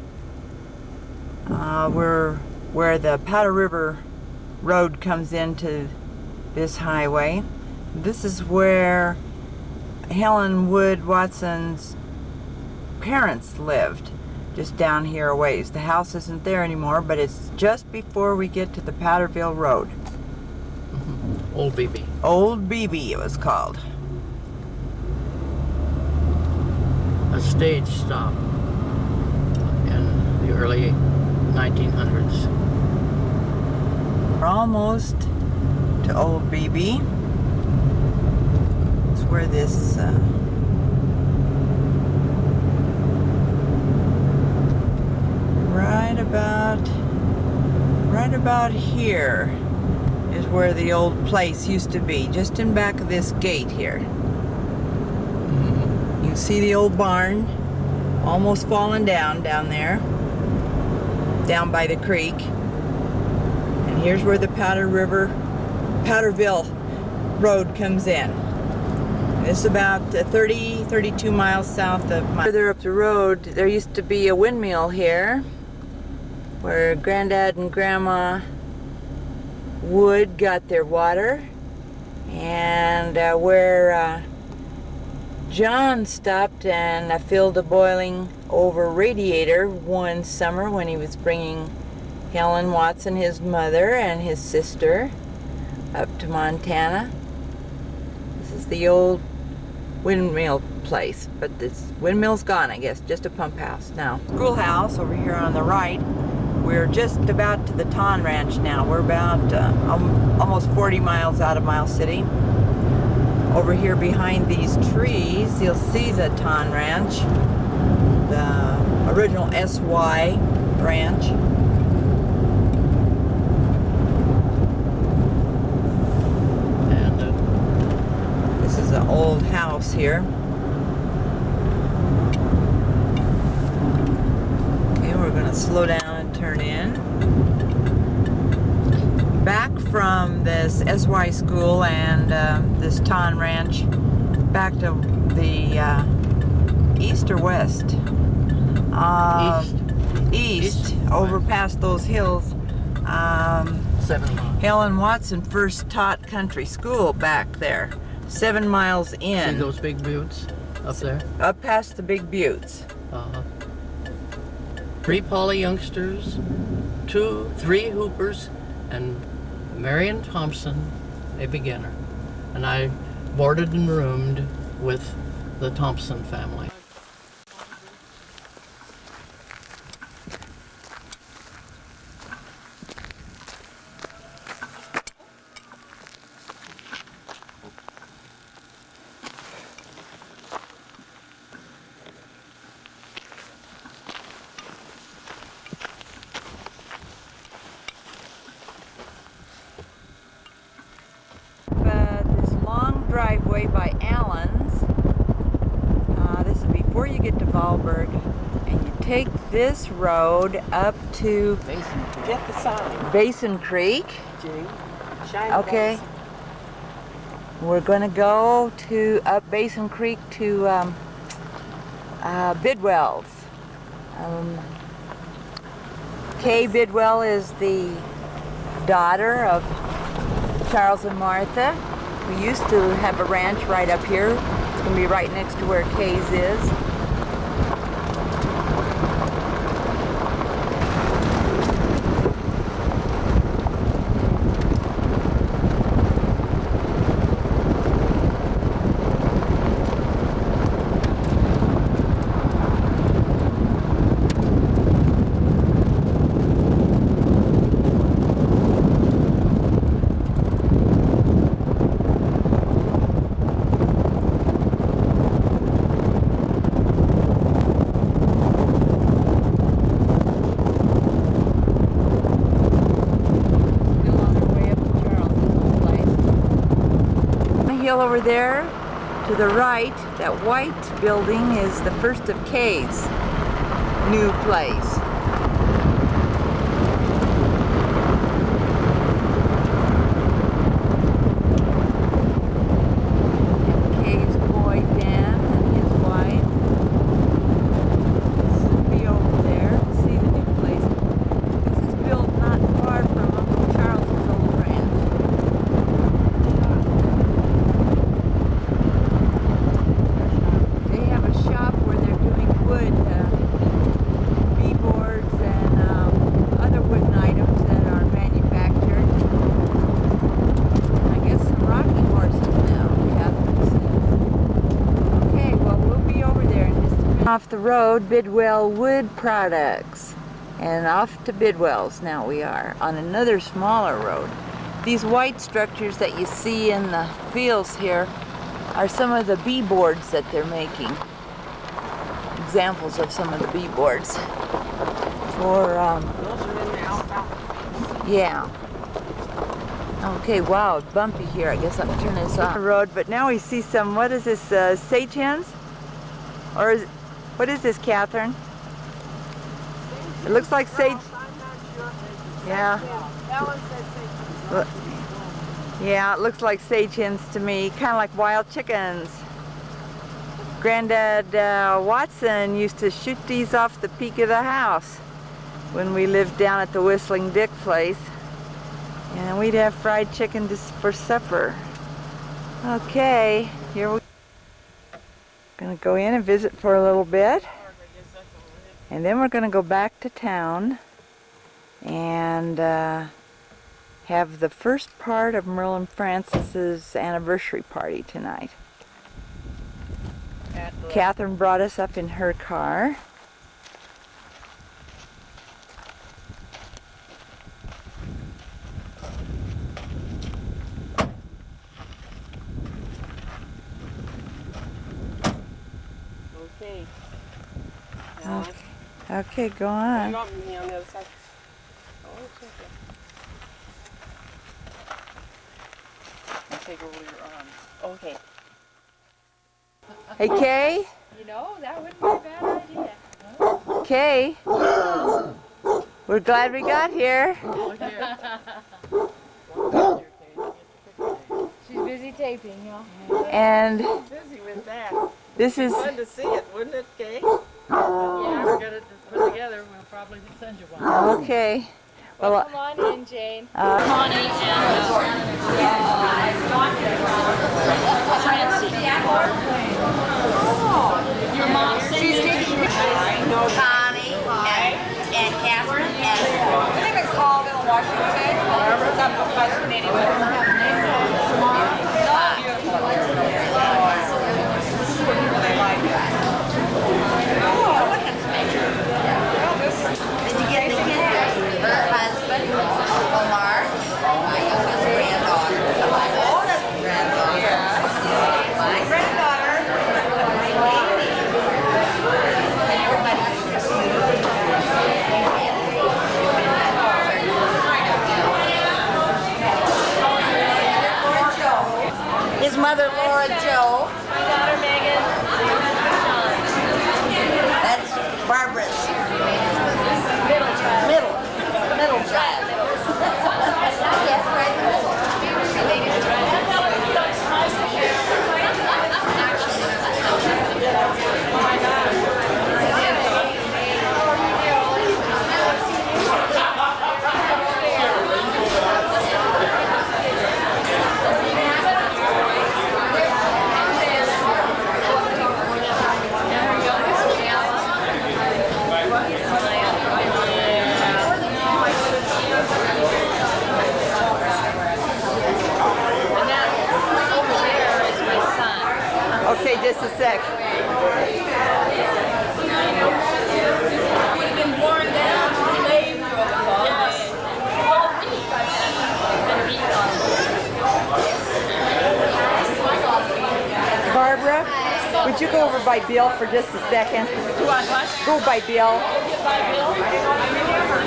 We're where the Powder River Road comes into this highway. This is where Helen Wood Watson's parents lived, just down here a ways. The house isn't there anymore, but it's just before we get to the Powderville Road. Old BB. Old BB it was called. A stage stop in the early 1900s. We're almost to Old BB. It's where this right about here is where the old place used to be, just in back of this gate here. You can see the old barn almost falling down there, down by the creek. And here's where the Powderville Road comes in. It's about 32 miles south of Further up the road, there used to be a windmill here where Granddad and Grandma Wood got their water, and where John stopped and filled a boiling over radiator one summer when he was bringing Helen Watson, his mother, and his sister up to Montana. This is the old windmill place, but this windmill's gone, I guess, just a pump house now. Schoolhouse over here on the right. We're just about to the Ton Ranch now. We're about almost 40 miles out of Miles City. Over here behind these trees, you'll see the Ton Ranch, the original SY ranch. And this is an old house here. Okay, we're going to slow down and turn in. Back from this SY school and this Ton Ranch, back to the east or west? East, over past those hills. 7 miles. Helen Watson first taught country school back there, 7 miles in. See those big buttes up there? Up past the big buttes. 3 Pauley youngsters, 3 Hoopers, and Marion Thompson, a beginner. And I boarded and roomed with the Thompson family. This long driveway by Allen's, this is before you get to Valberg, and you take this road up to Get the sign, Basin Creek. Jean. Shine Okay. We're going to go to up Basin Creek to Bidwell's. Kay Bidwell is the daughter of Charles and Martha. We used to have a ranch right up here. It's going to be right next to where Kay's is. Over there to the right, that white building is the first of Kay's new place. Kay's boy Dan and his wife. Off the road, Bidwell Wood Products. And off to Bidwell's now we are, on another smaller road. These white structures that you see in the fields here are some of the B-boards that they're making. Examples of some of the B-boards. For, yeah. Okay, wow, it's bumpy here. I guess I'm turning this off the road, but now we see some, what is this, sage hens? Or is, what is this, Catherine? It looks like sage. Yeah. Yeah, it looks like sage hens to me, kind of like wild chickens. Granddad Watson used to shoot these off the peak of the house when we lived down at the Whistling Dick place. And we'd have fried chicken just for supper. Okay, here we're gonna go in and visit for a little bit. And then we're gonna go back to town and have the first part of Merlin Francis's anniversary party tonight. Catherine brought us up in her car. Okay. Okay, go on. You want me on the other side? Oh, okay. I'll take over your arms. Okay. Hey, Kay? You know, that wouldn't be a bad idea. Kay? We're glad we got here. She's busy taping, y'all. And Busy with that. this is... Fun to see it, wouldn't it, Kay? Yeah, we're gonna put it together. We'll probably send you one. Okay. Well, Come on in, Jane. Come on in and Francie. Your mom sent you. Connie and Catherine and we live in Colville, Washington. It's up by the Canadian border. Did you get the kids? Her husband, Omar, my youngest granddaughter, my oldest granddaughter, my granddaughter, Amy, and everybody. His mother, Laura Jo. My daughter, Megan. That's Barbara's Middle child. middle child. Yes, right in the middle. okay, just a sec. Would have been worn down, slave Barbara, would you go over by Bill for just a second? You want what? Go by Bill. By Bill?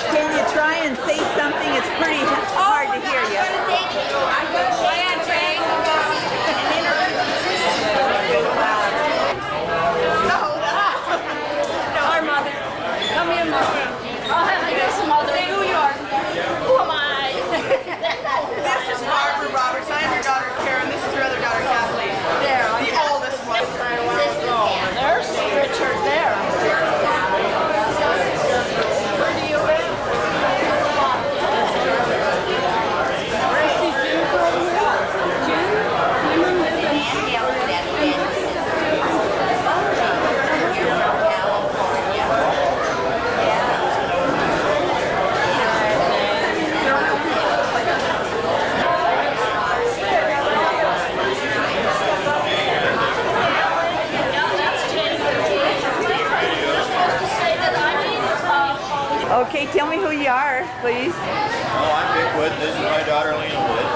Can you try and say something? It's pretty hard to hear you. I'm going to take you. I'm going to yours, please. Oh, I'm Dick Wood. This is my daughter, Lena Wood.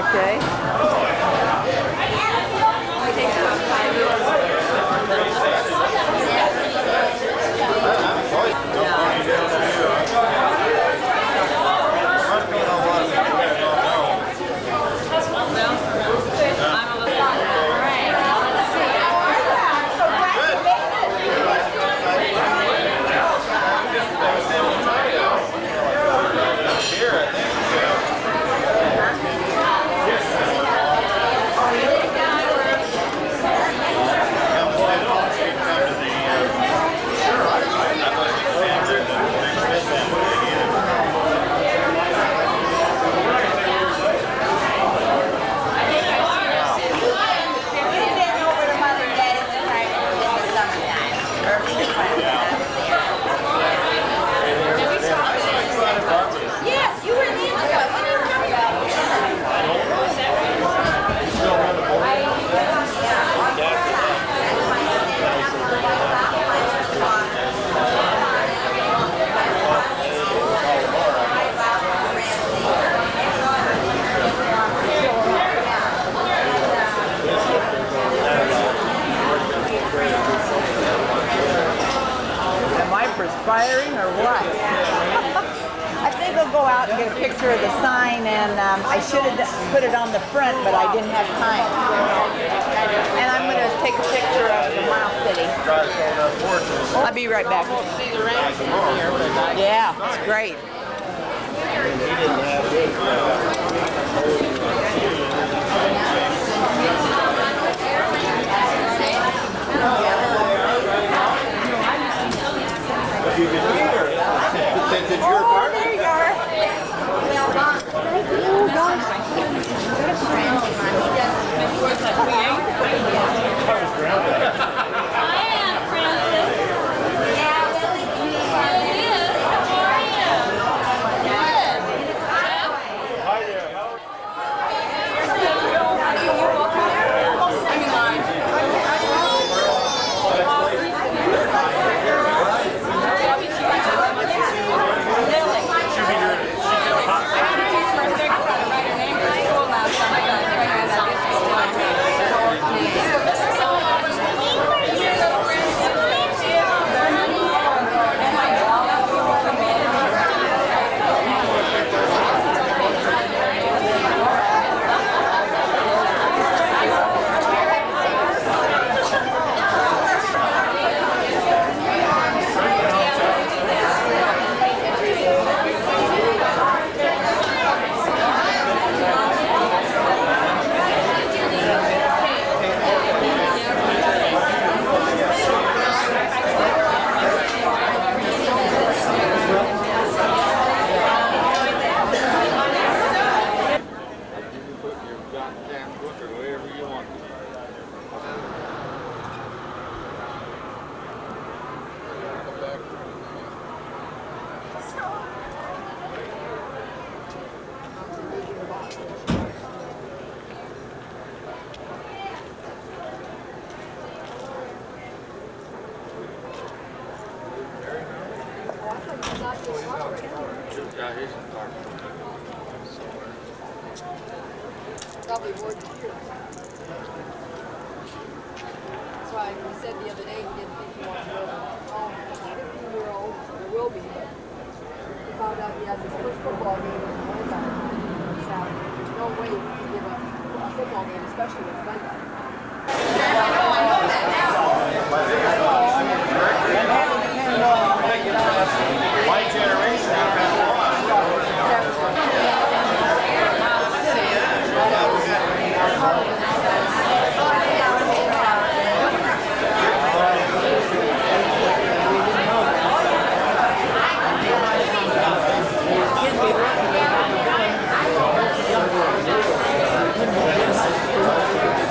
Okay. Yes, you were in the episode. What are you talking Am I perspiring or what? I think I'll go out and get a picture of the sign, and I should have put it on the front, but I didn't have time. And I'm going to take a picture of the Mile City. I'll be right back. See the rain from here, but Yeah, it's great. Since it's your part. There you are. Probably more than here. That's why we said the other day we didn't think he wanted to go home. 15-year-old, there will be, but we found out he has his first football game in the whole time. So there's no way we can give up a football game, especially with Glenda. My generation has been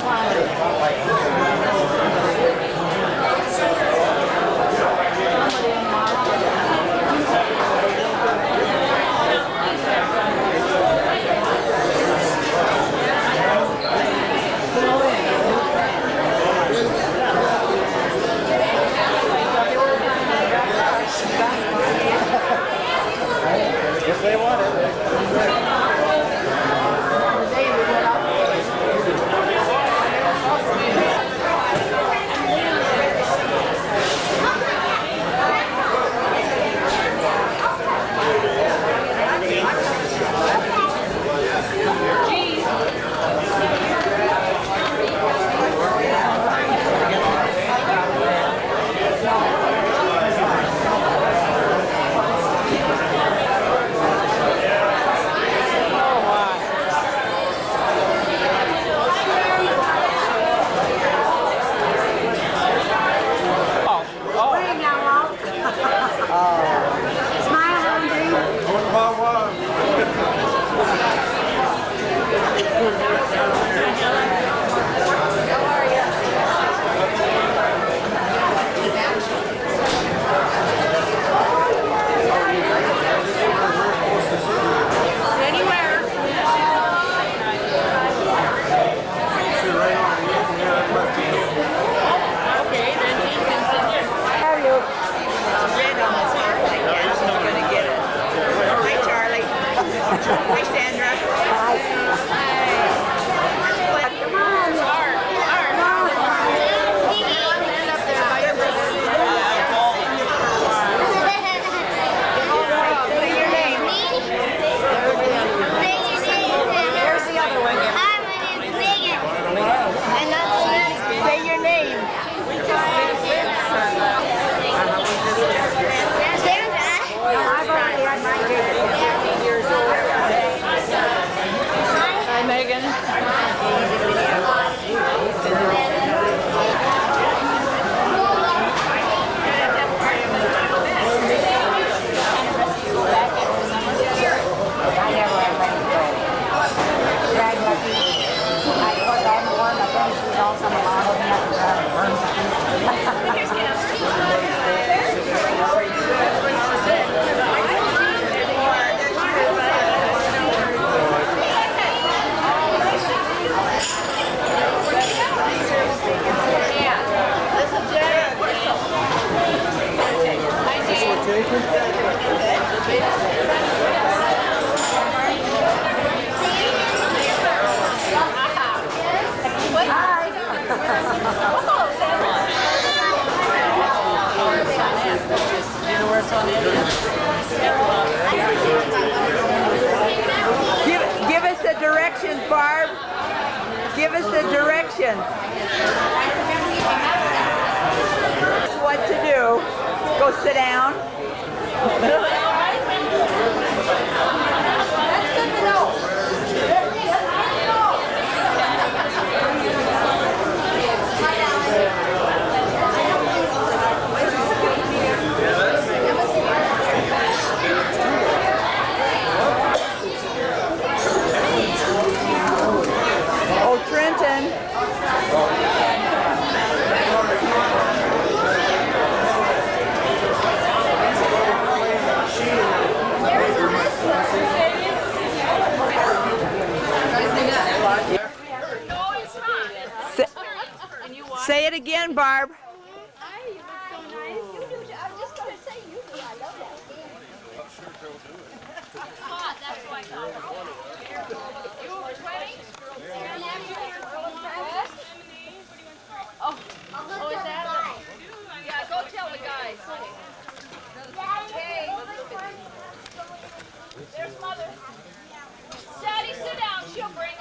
Wow. Give us the directions. What to do. Go sit down. That's good to know. Oh, Trenton. Say it again, Barb. Hi, you look so nice. You do. I'm just going to say you do. I love that. It's hot. That's why I thought. You over 20? Oh, is that? Yeah, go tell the guys. Okay. There's Mother. Daddy, sit down. She'll bring it.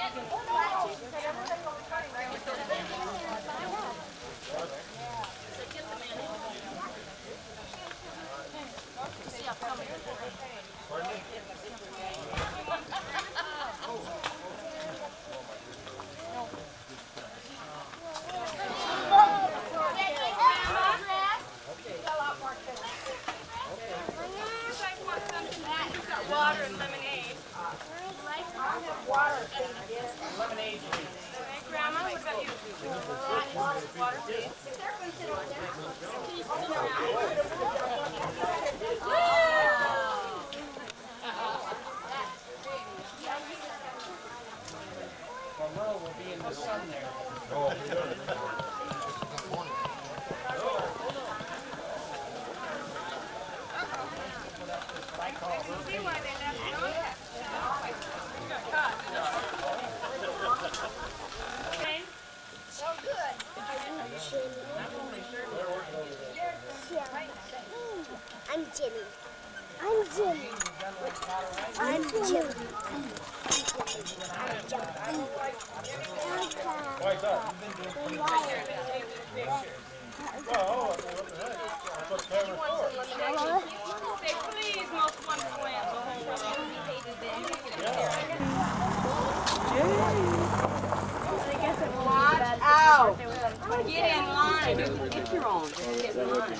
Water and lemonade. Water, lemonade. Grandma, what about you? Water, please. Merle will be in the sun there. I'm Jimmy. I'm Jimmy. I'm Jimmy. Why's that? Say please, most wonderful aunt. Watch out. Get in line. Get your own. Get in line.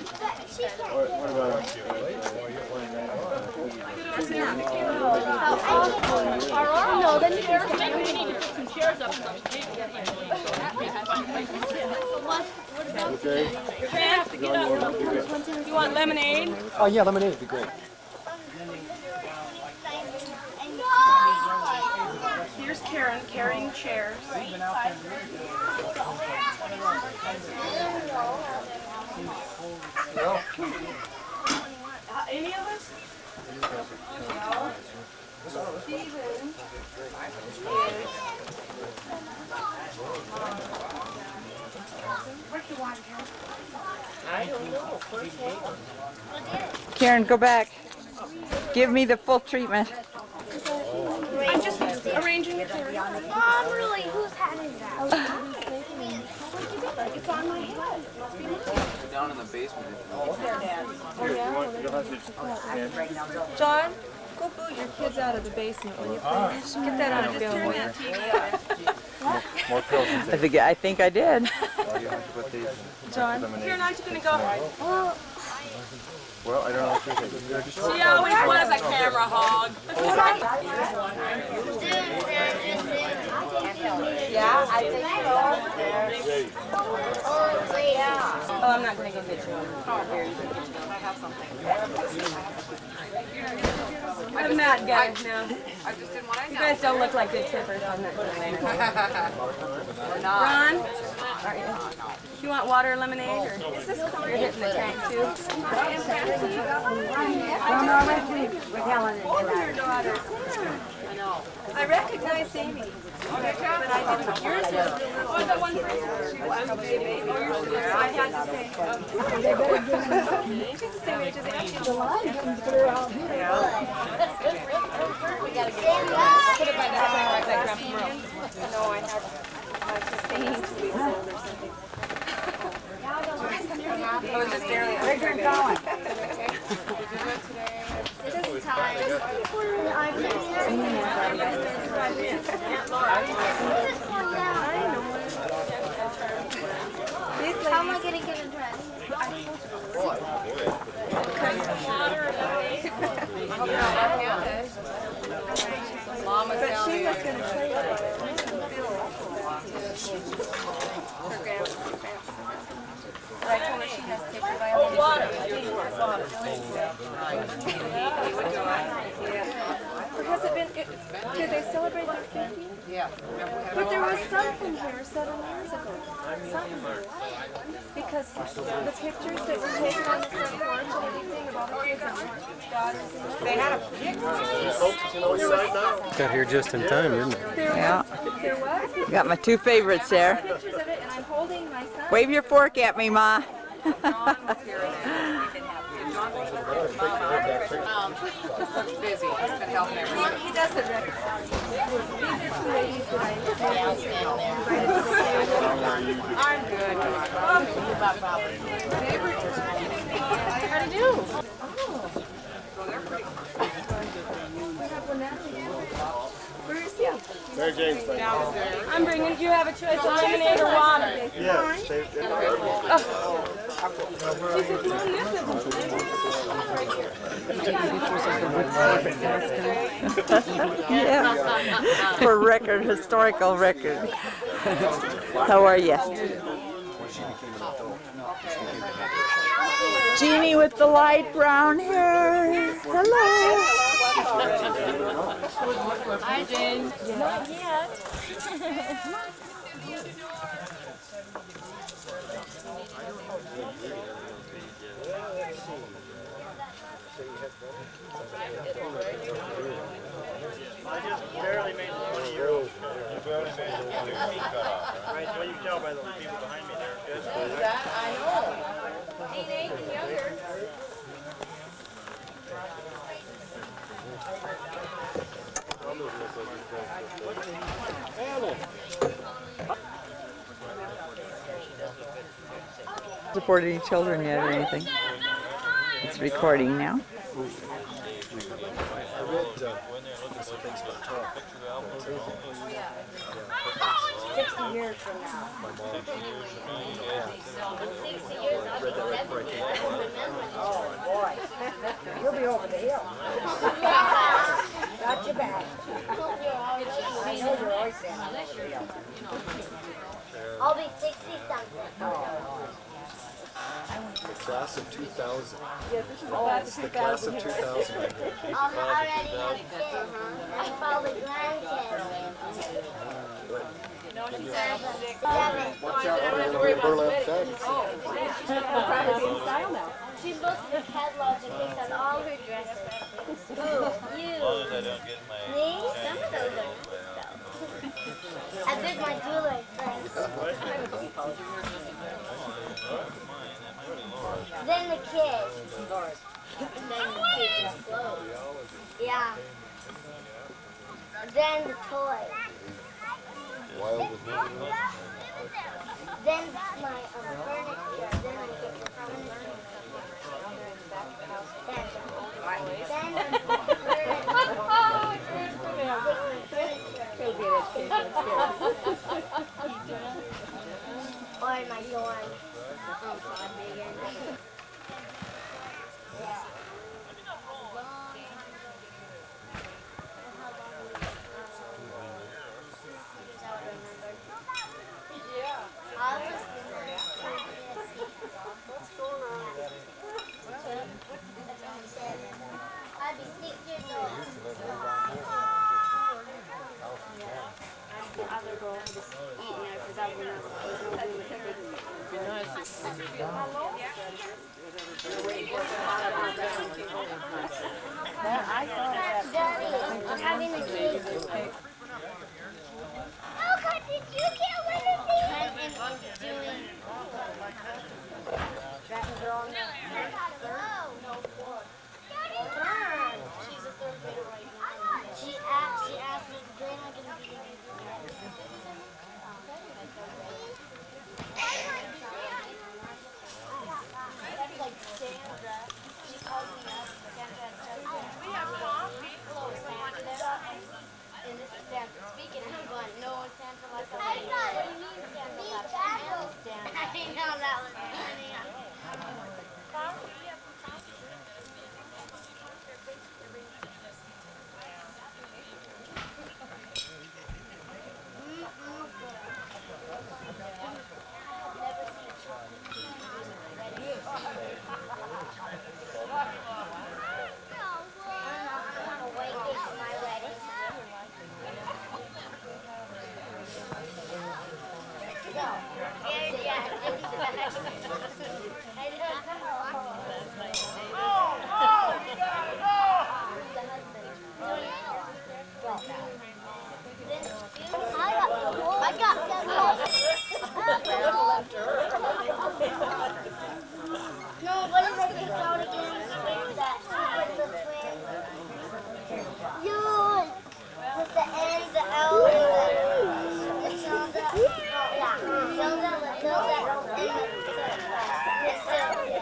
No, then you can Maybe we need to put some chairs up. Okay. You want lemonade? Oh yeah, lemonade would be great. Here's Karen carrying chairs. Any of us? Steven. What do you want, Karen? I don't know. First one. Karen, go back. Give me the full treatment. I'm just arranging your chairs. Mom, really, whose hat is that? It's on my head. Down in the basement. John, go boot your kids out of the basement, will you please? Get that on film. I think I did. John, Karen, aren't you going to go? Well, I don't know if She always was a camera hog. Yeah, I think so. Oh, I'm not going to go get you one. Here, you can get you one. I have something. I'm not good, no. I just didn't want to You guys don't look like good trippers on that. We're not. Ron, you want water or lemonade? Or is this you're hitting the tank too? We're telling Both of your daughters. I know. I recognized Amy. But I didn't. Yours was really little. The one person. She was a baby. Oh, yours was. I had to say. She's the same age as Amy. the line comes through out here. We gotta get it. Put it by that grandpa room. No, I have. How am I gonna get in dress? But she was gonna play with I told her she has to take her violin. Has it been, did they celebrate their 50th? Yeah. But there was something here 7 years ago. Something. Because the pictures that were taken on the front porch and everything of all the kids and daughters and They had a picture. Got here just in time, didn't it? Yeah. There was? Got my two favorites there. Pictures of it, and I'm holding my son. Wave your fork at me, Ma. Busy. He's been helping everyone. He does the record. These are two ladies that I I'm good. How to do? Where is he? Mary Jane's thing. I'm bringing, do you have a choice of lemonade or water? Yes. She said, Mom, Yeah. For record, historical record. How are you? Jeannie with the light brown hair. Hello. Hi, Jane. Not yet. I just barely made the 20-year-old. You barely made the 2 feet cut off. Right? Well, you can tell by the people behind me there. That I know. Teenage and younger. Support any children yet or anything? It's recording now. I read some things about Tom. 60 years from now. My mom. 60 years, I'll be 70. Oh, boy. You'll be over the hill. Got your back. I know you're always saying I'm over the hill. I'll be 60-something. The class of 2000. Yes, this is the It's the class of 2000. I already have kids. I probably grandkids. Watch out for the burlap sags. She's supposed to be catalogs and takes on all her dresses. Who? You. As long as I don't get my... Me? Some of those are nice though. I did my jewelry first. Then the kids. And then the kids' clothes. Yeah. Then the toys. Wild with me. Then my furniture. Then I get the furniture. Or in my dorm. What's going on? I'd be 6 years old. The other girl. No, what if I get out again? That with the twin. You with the N, the L, and the Tilda. Yeah, Tilda, Matilda, and Matilda.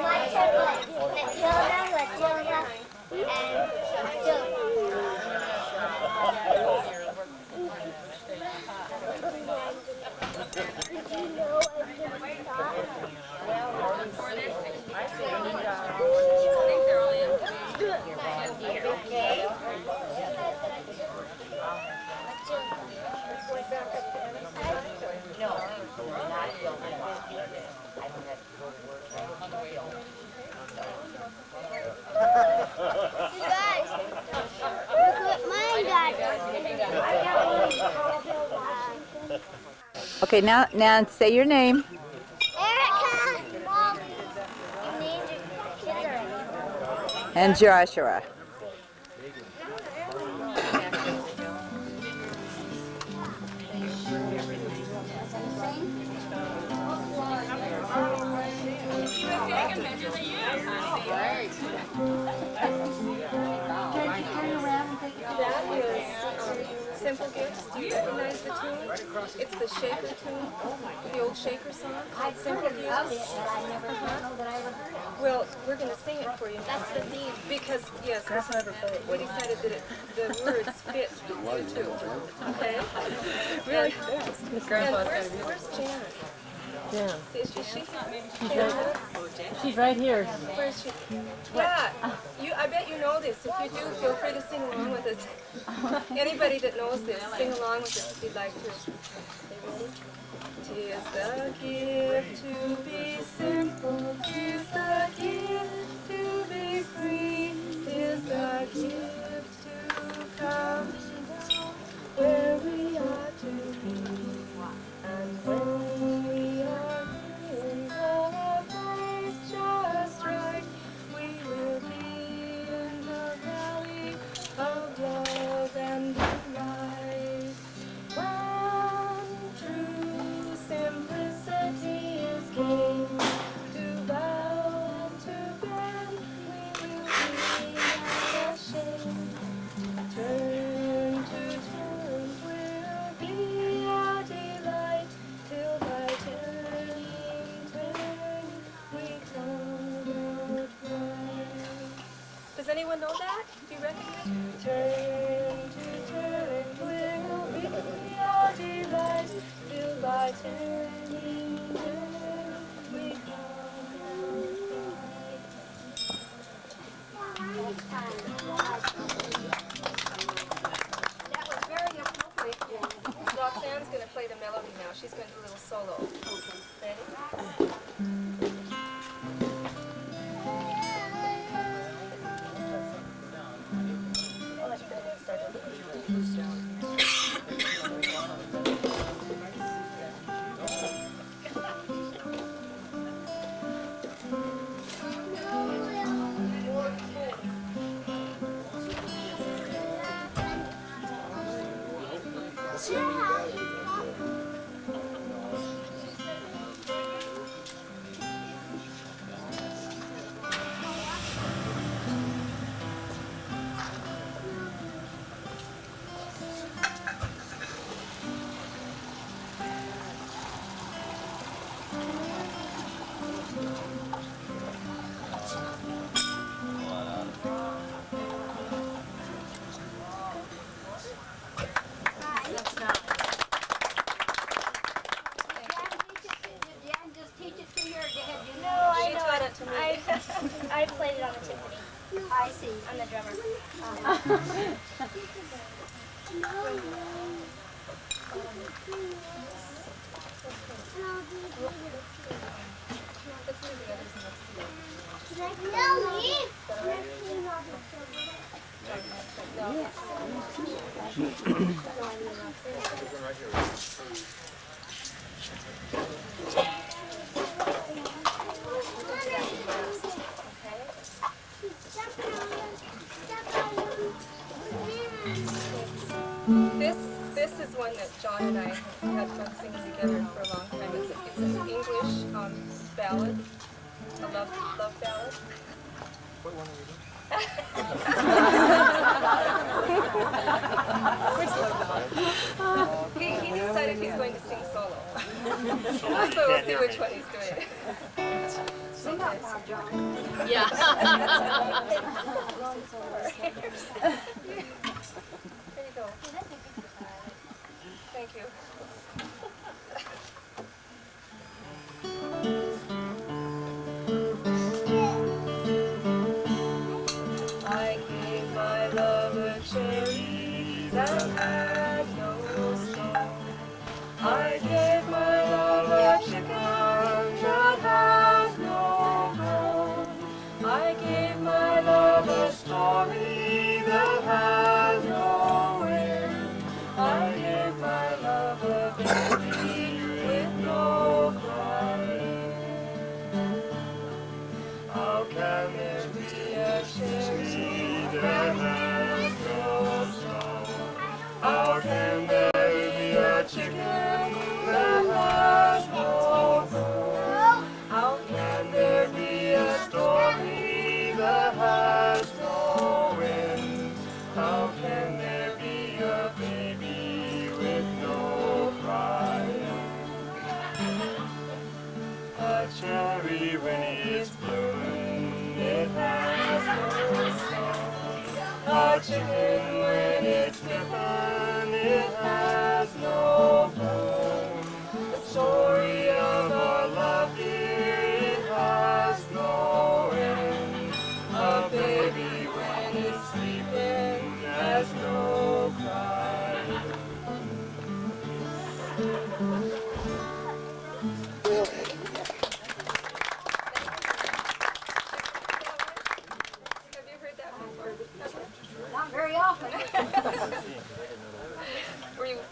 My turn was Matilda, Matilda, and Okay, now say your name. Erica, Molly, you named your kids already. And Joshua. That is Simple Gifts. Do you recognize the tune? It's the Shaker tune, the old Shaker song called Simple Gifts. Well, we're going to sing it for you. That's the theme. Because, yes, we decided that the words fit you too. Okay? Really? And where's Janet? Yeah. Is she here? She's right here. Where is she? Yeah, I bet you know this. If you do, feel free to sing along with us. Anybody that knows this, sing along with us if you'd like to. Tis the gift to be simple, tis the gift to be free, tis the gift to come down where we are to be. And when we are in the place just right, we will be in the valley of love and delight. When true simplicity is gained, to bow and to bend, we will be unashamed. Turn to turn will be our delight, till by turning, turn, we come out right. Does anyone know that? Do you recognize it? Turn to turn will be our delight, till by turning, turn, we come That was very appropriate. Roxanne's going to play the melody now. She's going to do a little solo. Ready? I played it on the timpani. I see. I'm the drummer. No, This is one that John and I had fun singing together for a long time. It's an English ballad, a love ballad. What one are we doing? He decided he's going to sing solo. So we'll see which one he's doing. Sing out loud, John. Yeah. There you go. Thank you. I gave my love a cherry that had no stone. I gave my love a chicken that had no bone. I gave my love a story that had no end. I gave my love a baby with no crying. How can there be a cherry that has no stone? How can there be a chicken that has no bone? How can there be a story that has no end? How can there be a baby with no crying? A cherry when it's blooming, it has no stone. A chicken when it's nipping, it has no bone. The story of our love, dear, it has no end. A baby when it's sleeping has no cry. Have you heard that before? Not very often.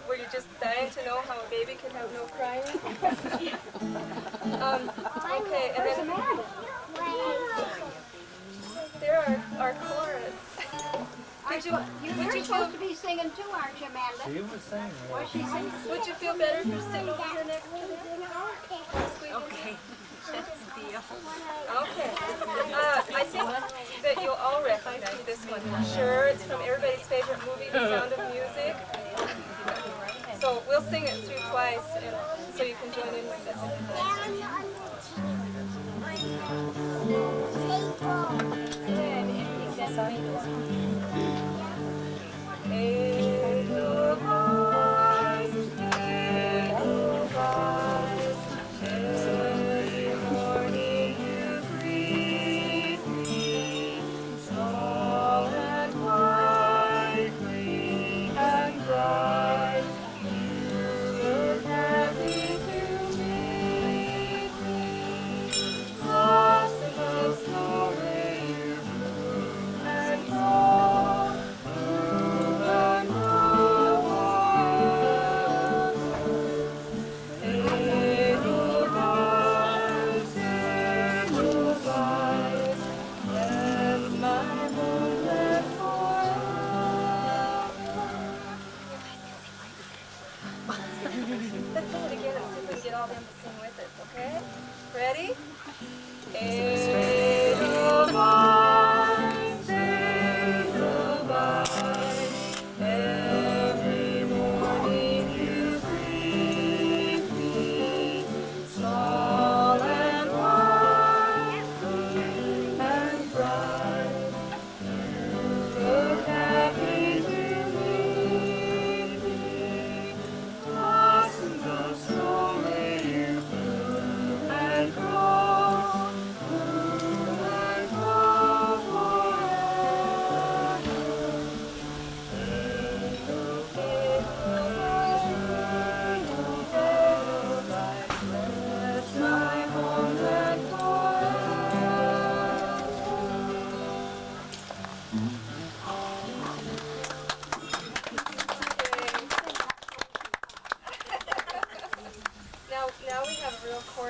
Were you just dying to know how a baby can have no crying? Okay, and then there our chorus. You're supposed to be singing too, aren't you, Amanda? She was saying. Was she singing? Would you feel better if you sing over here next to him? Okay. That's a deal. Okay. I think that you'll all recognize this one for sure. It's from everybody's favorite movie, The Sound of Music. So we'll sing it through twice, and so you can join in with us if you'd like. Edelweiss, every morning you greet me, small and white, green and bright. You look happy to meet me. Blossom of snow, may you bloom and grow, bloom and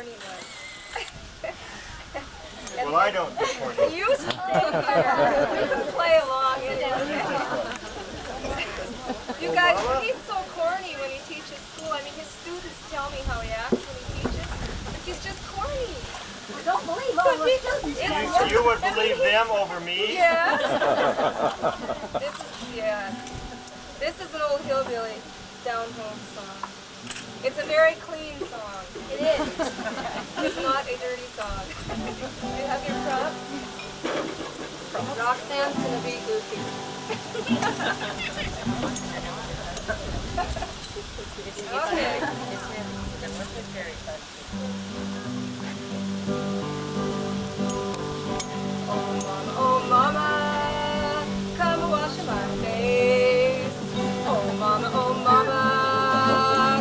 corny one. Well, I don't do corny. You stay here. You can play along anyway. You guys, he's so corny when he teaches school. I mean, his students tell me how he acts when he teaches. He's just corny. Don't believe all those students. You would believe them over me? Yes. This is an old hillbilly down home song. It's a very clean song. It is. It's not a dirty song. You have your props? Roxanne's gonna be goofy. Okay. Oh mama, come wash my face. Oh mama,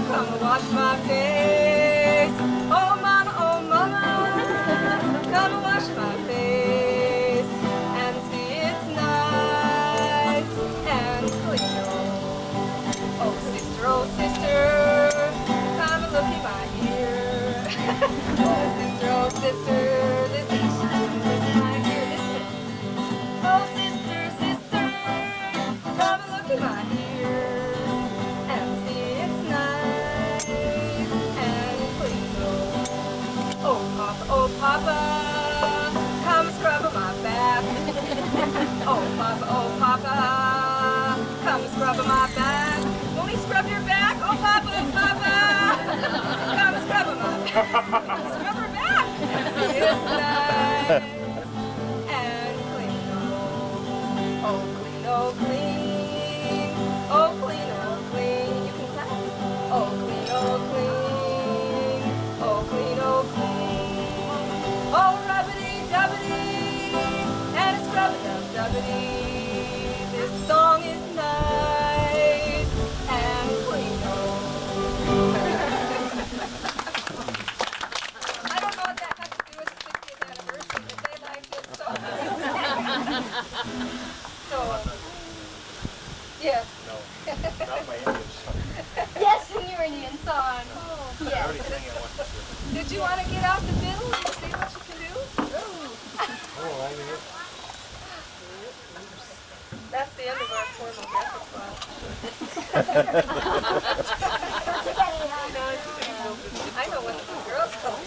come wash my face. Oh mama, come wash my face and see it's nice and clean. Oh sister, come look in my ear. Oh sister, listen to my ear. Listen. Oh sister, come look in my ear and see it's nice and clean. Oh papa, come scrub on my back. Oh papa, come scrub on my back. Won't he scrub your back? Oh papa, come scrub on my back. Scrub her back. It's nice and clean. Oh clean, oh clean. Oh clean, oh clean. You can clap. Oh clean, oh clean. Oh clean, oh clean. Oh rubbity-dubbity. And it's rub-a-dub-dubbity. This song is nice and clean. I don't know what that has to do with the 60th anniversary, but they liked it so So, yes. No, not my Indian song. Yes, and your Indian song. Oh, I already sang it once. Did you want to get out the fiddle and see what you can do? Oh, I hear. That's the end of our formal repertoire. I know when the girls come.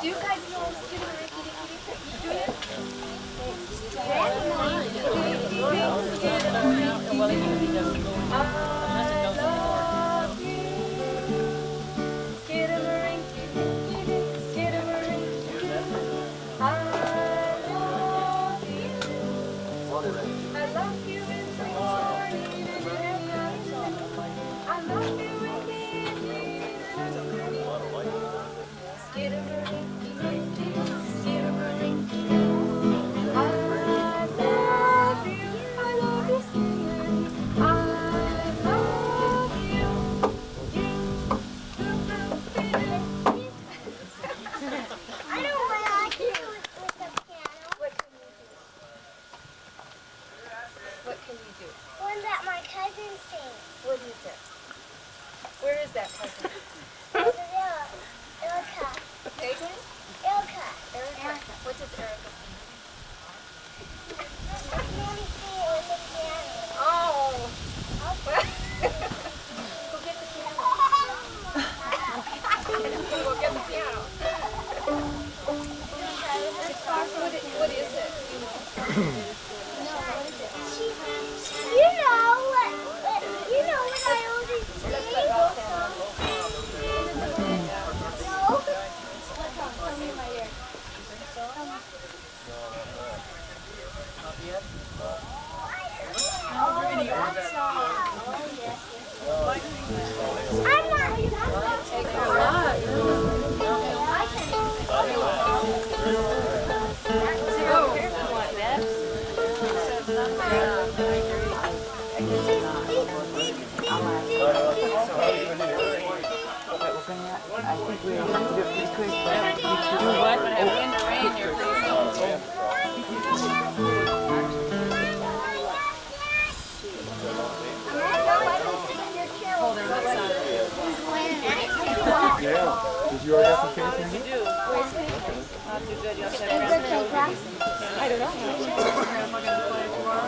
Do you guys know Skidamarinky Dinky Dink? Do you? I think we have to do it pretty quick. Do what? In the rain, you're Yeah. Did you already have some cake in You here? do. Not too good. You also have grandma. I don't know. Grandma gonna play tomorrow?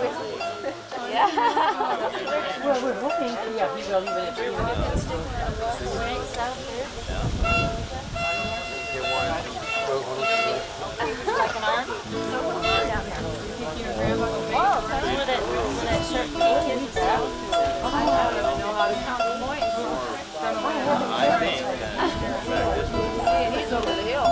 Yeah. Well, we're hoping. Yeah, he will even if it's still. Like an arm? Whoa, that shirt kids out. I don't even know how to count points. I think. He's over the hill.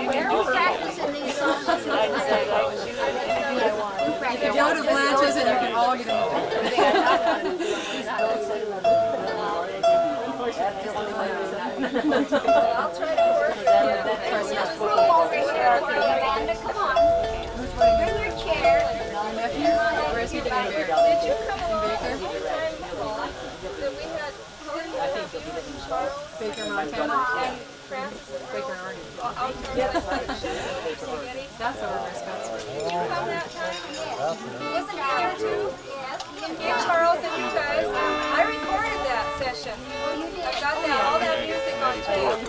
Where are we practicing these songs? If you go to Blanche's and you can all get I'll try to work it. Just roll over here. Amanda, come on. Bring your chair. Where's he getting married? Did you come along every time you walked? That we had Charles Baker, Montana. and Francis and Baker, Earl Oregon. out on the other side of Spaghetti? That's over where Scott's. Did you come that time? Wasn't he there too? Yeah, Charles and you guys. I recorded that session. I got all that music on tape.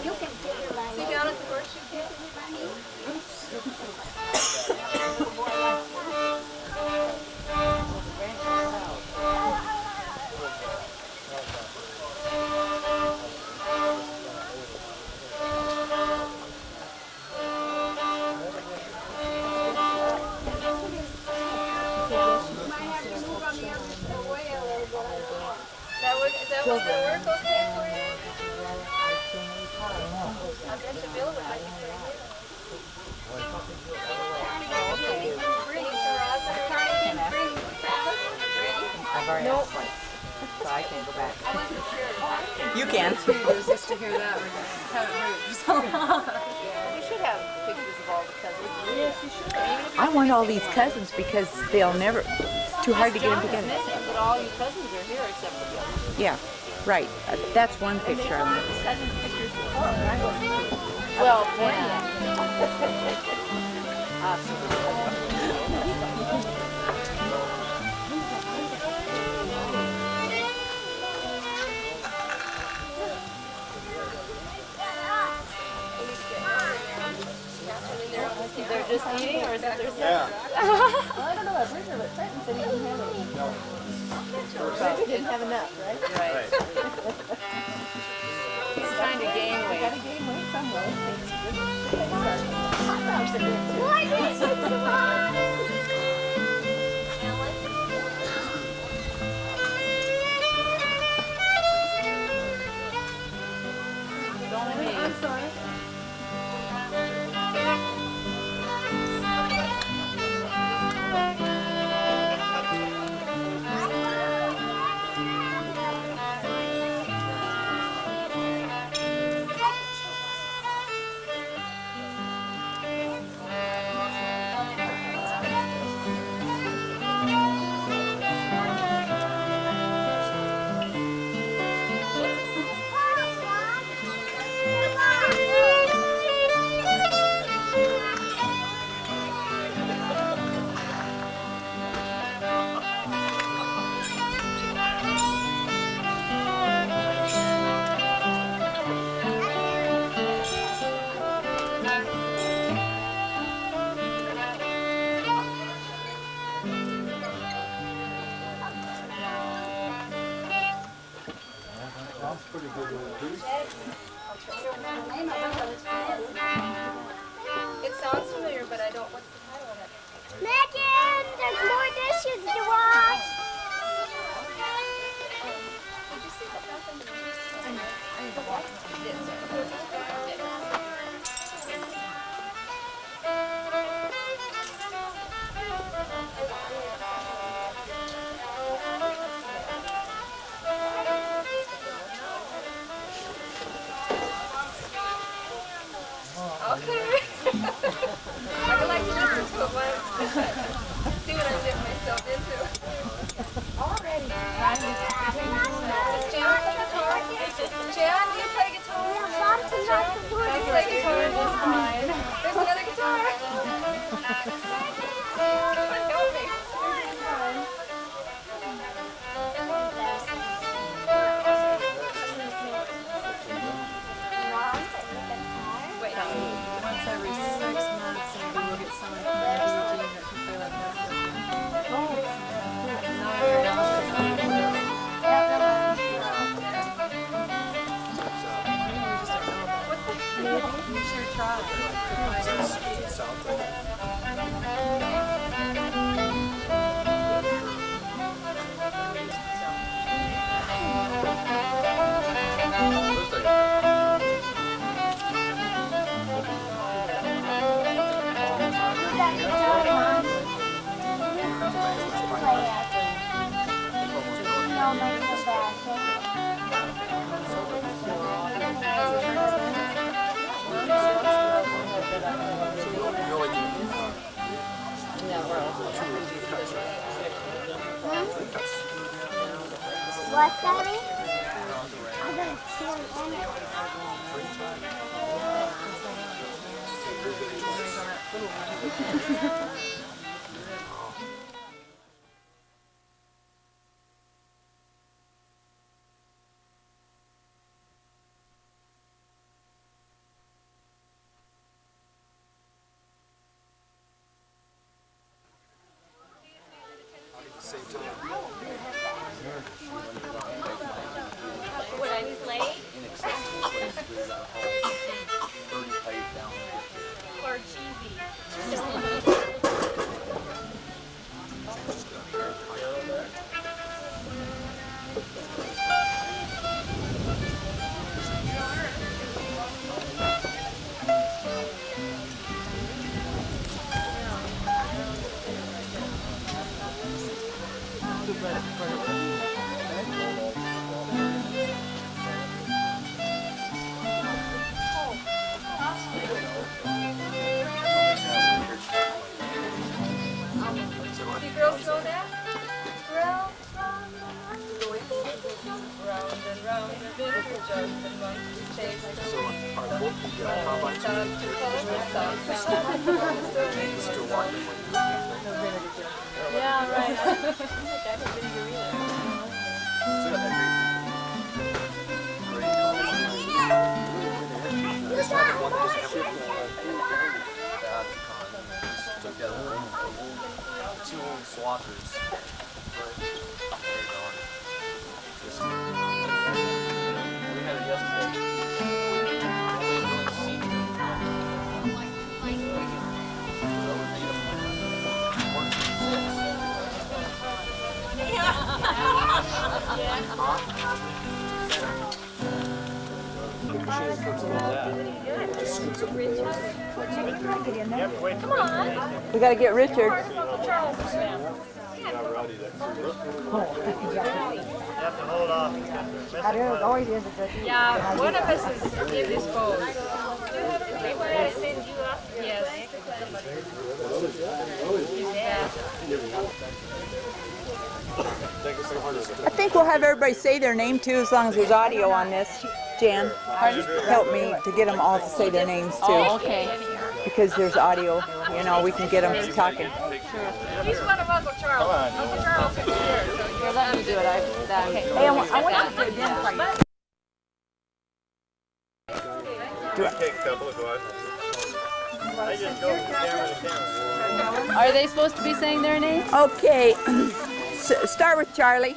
You can sit down at the worship Is that what gonna work okay for you? I bet you Bill would like it very good. Okay. Bring Sarasa. Carney can bring Travis. I've already asked twice, so I can't go back. I wasn't sure. You can. Just to hear that, we haven't heard it for so long. We should have pictures of all the cousins. Yes, you should. I want all these cousins because they'll never, it's too hard to get them together. But all your cousins are here except for John. Yeah, right. That's one picture I want. Cousins pictures before, right? Well, they're just eating, or is that their Yeah. I don't know. I've heard of it. Trenton said he didn't have any. No. He didn't have enough, right? Right. He's trying to gain weight. Got to gain weight somewhere. Hot dogs are good too. Why did you surprise? I'm sorry. Okay. I would like to listen to it once. See what I'm getting myself into. Already. Does Jan play guitar? Jan, do you play guitar? Jan, do you play guitar? There's another guitar. Help me. Wait, once every 6 months, and we'll get someone from the Eugene that can play like that. Oh, you should try. What's Daddy? I don't see When I was late? Or cheesy. You girls know that? Round, round and round the vintage of the monkey chase. So are both the combines still walking when Yeah, right. I don't think I have vinegar either. together. Two old swatters. We had it yesterday. Come on. We gotta get Richard. You have to hold off. Yeah, one of us is indisposed. Is that why I send you up? Yes. I think we'll have everybody say their name too, as long as there's audio on this. Jan, help me to get them all to say their names too. Oh, okay. Because there's audio, you know, we can get them talking. He's one of Uncle Charles. Uncle Charles is here. Here, let me do it. Hey, I want you to identify you. Take a couple of guys. I just go from camera to camera. Are they supposed to be saying their names? Okay, start with Charlie.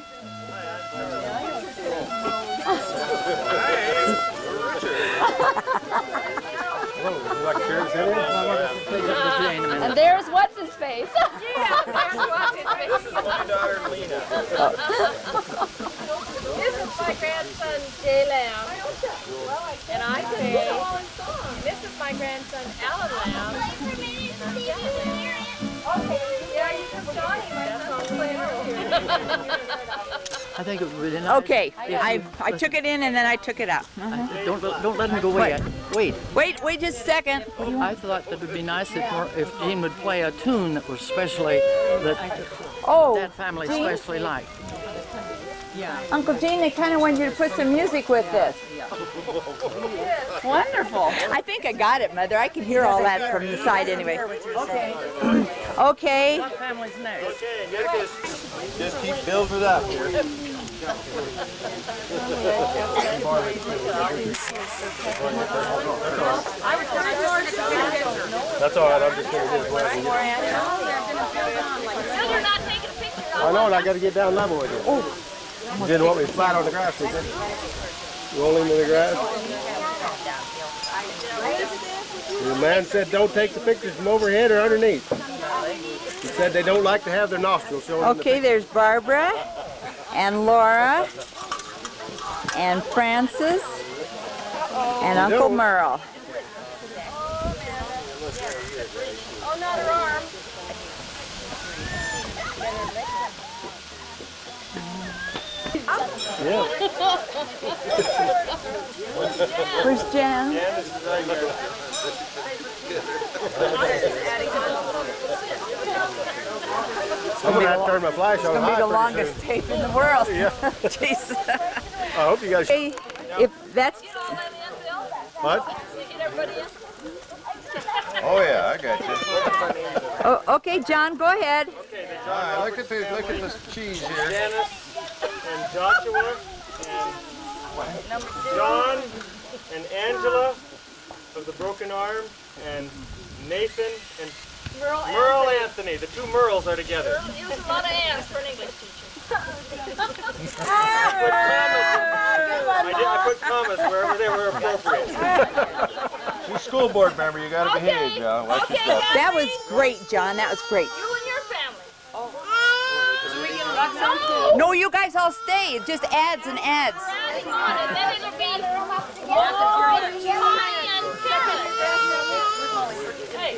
And there's what's his face. Yeah, there's what's his face. My daughter Lena. This is my grandson Jay Lamb. And I say, this is my grandson Alan Lamb. And I'm Janet Lamb. Okay. Yeah, you can I think it would be nice. Okay, if I took it in and then I took it out. Don't let him go away yet. Wait. Wait just a second. I thought that it would be nice if Gene would play a tune that was specially, that family Gene? especially liked. Yeah. Uncle Gene, they kind of wanted you to put some music with this. Wonderful. I think I got it, Mother. I can hear all that from the side anyway. Okay. Okay. Family's next. Okay, just keep building it up here. That's all right. I'm just going to do it. You're not taking a picture. I know, and I got to get down level with you. You didn't want me flat on the grass, did you? Rolling in the grass. The man said don't take the pictures from overhead or underneath. He said they don't like to have their nostrils showing. Okay, there's Barbara and Laura and Francis and Uncle Merle. Oh, not her arm. Yeah. Where's Jan? I'm going to have to turn my flash on It's going to high be the pretty longest soon. tape in the world. Yeah. Jesus. I hope you guys. Hey, if that's... What? Oh yeah, I got you. Oh, okay, John, go ahead. All right, look at this cheese here. Dennis and Joshua and John and Angela of the broken arm and Nathan and Merle Anthony. The two Merles are together. Use a lot of hands for an English teacher. I put commas wherever they were appropriate. She's school board member. You got to behave, John. Watch your stuff. That was great, John. That was great. You and your family. So we can rock something. No, you guys all stay. It just adds and adds. And then it'll be Connie and Karen. Hey.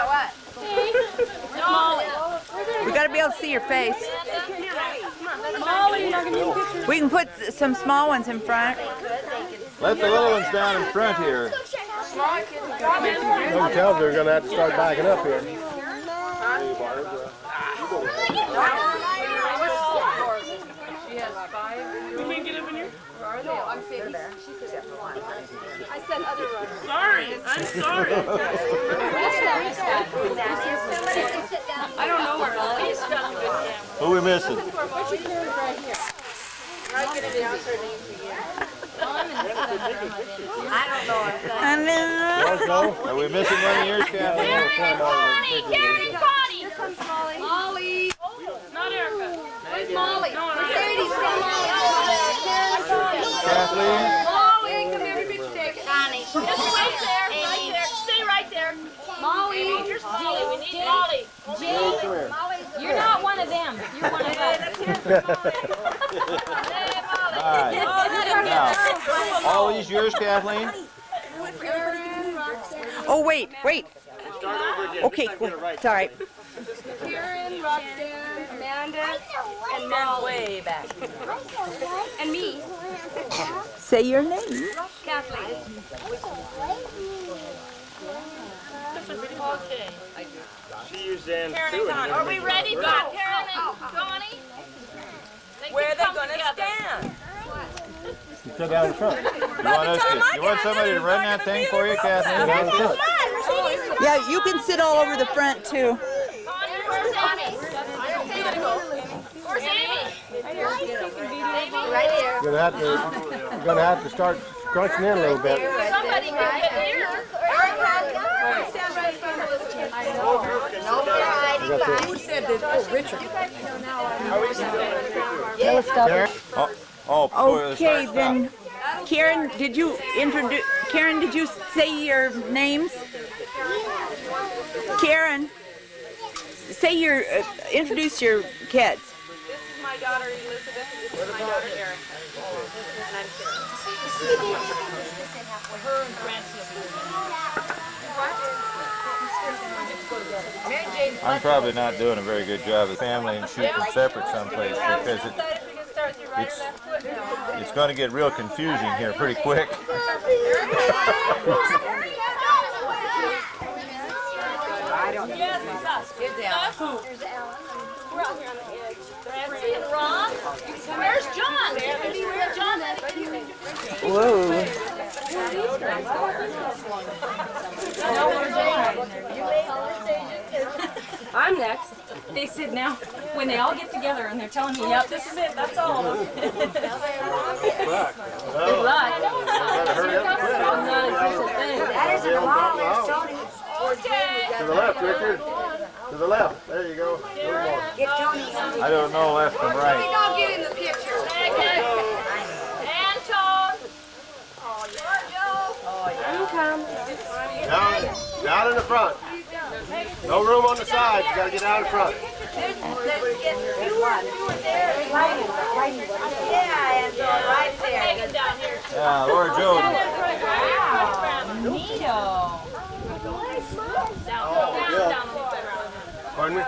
What? Molly. We got to be able to see your face. Molly, you're not going to use pictures? We can put some small ones in front. Let the little ones down in front here. No tells they're going to have to start backing up here. She has 5. You can't get up in here? No, I'm saying she said one. I said other runners. Sorry, I'm sorry. I don't know where he's got a good camera. Who are we missing? What's your carrot right here? I get it down her name for you. I don't know. Are we missing one of yours, Kathy? Karen and Connie. Here comes Molly. Molly. Not Erica. Where's Molly? Mercedes, come Molly. Kathleen? Molly, come here, picture taken. Connie. Just right there, right there. Stay right there. Molly. Here's Molly. We need Molly. You're not one of them. You're one of us. All right. Now, all these yours, Kathleen? Oh, wait. Okay, it's all right. Karen, Roxanne, Amanda, and Molly. Way back. And me. Say your name. Kathleen. Okay. She used Dan's Karen too. and Connie. Are we ready? Go. Karen and Connie? Where are they going to stand? You sit down in front. You want somebody to run that thing for you, Kathleen? Down in front. Yeah, you can sit all over the front, too. Connie, where's Amy? Where's Amy? Right here. You're gonna have to start crunching in a little bit. Somebody can get here. Stand right in front of us. Who said that? Oh, Richard. Okay, then, Karen, did you say your names? Karen, introduce your kids. This is my daughter Elizabeth, and this is my daughter Erin. And I'm Karen. Her and grandchildren. Mary Jane I'm probably not doing a very good job of family and shooting separate someplace because it's going to get real confusing here pretty quick. Yes, it's us. Get down. There's Alan. We're out here on the edge. Francie and Ron. Where's John? Where's John? Whoa. I'm next. They said now, when they all get together and they're telling me, yep, this is it, that's all of them. Good luck. Good luck. That is a long Tony. To the left, Richard. To the left. There you go. Get Tony. I don't know left from right. I'll get in the picture. Anton. Oh, Down in the front. No room on the sides. You gotta get out in front. Yeah, and right there. Hanging down here. Yeah, Laura Jones. Wow, neato. Pardon me?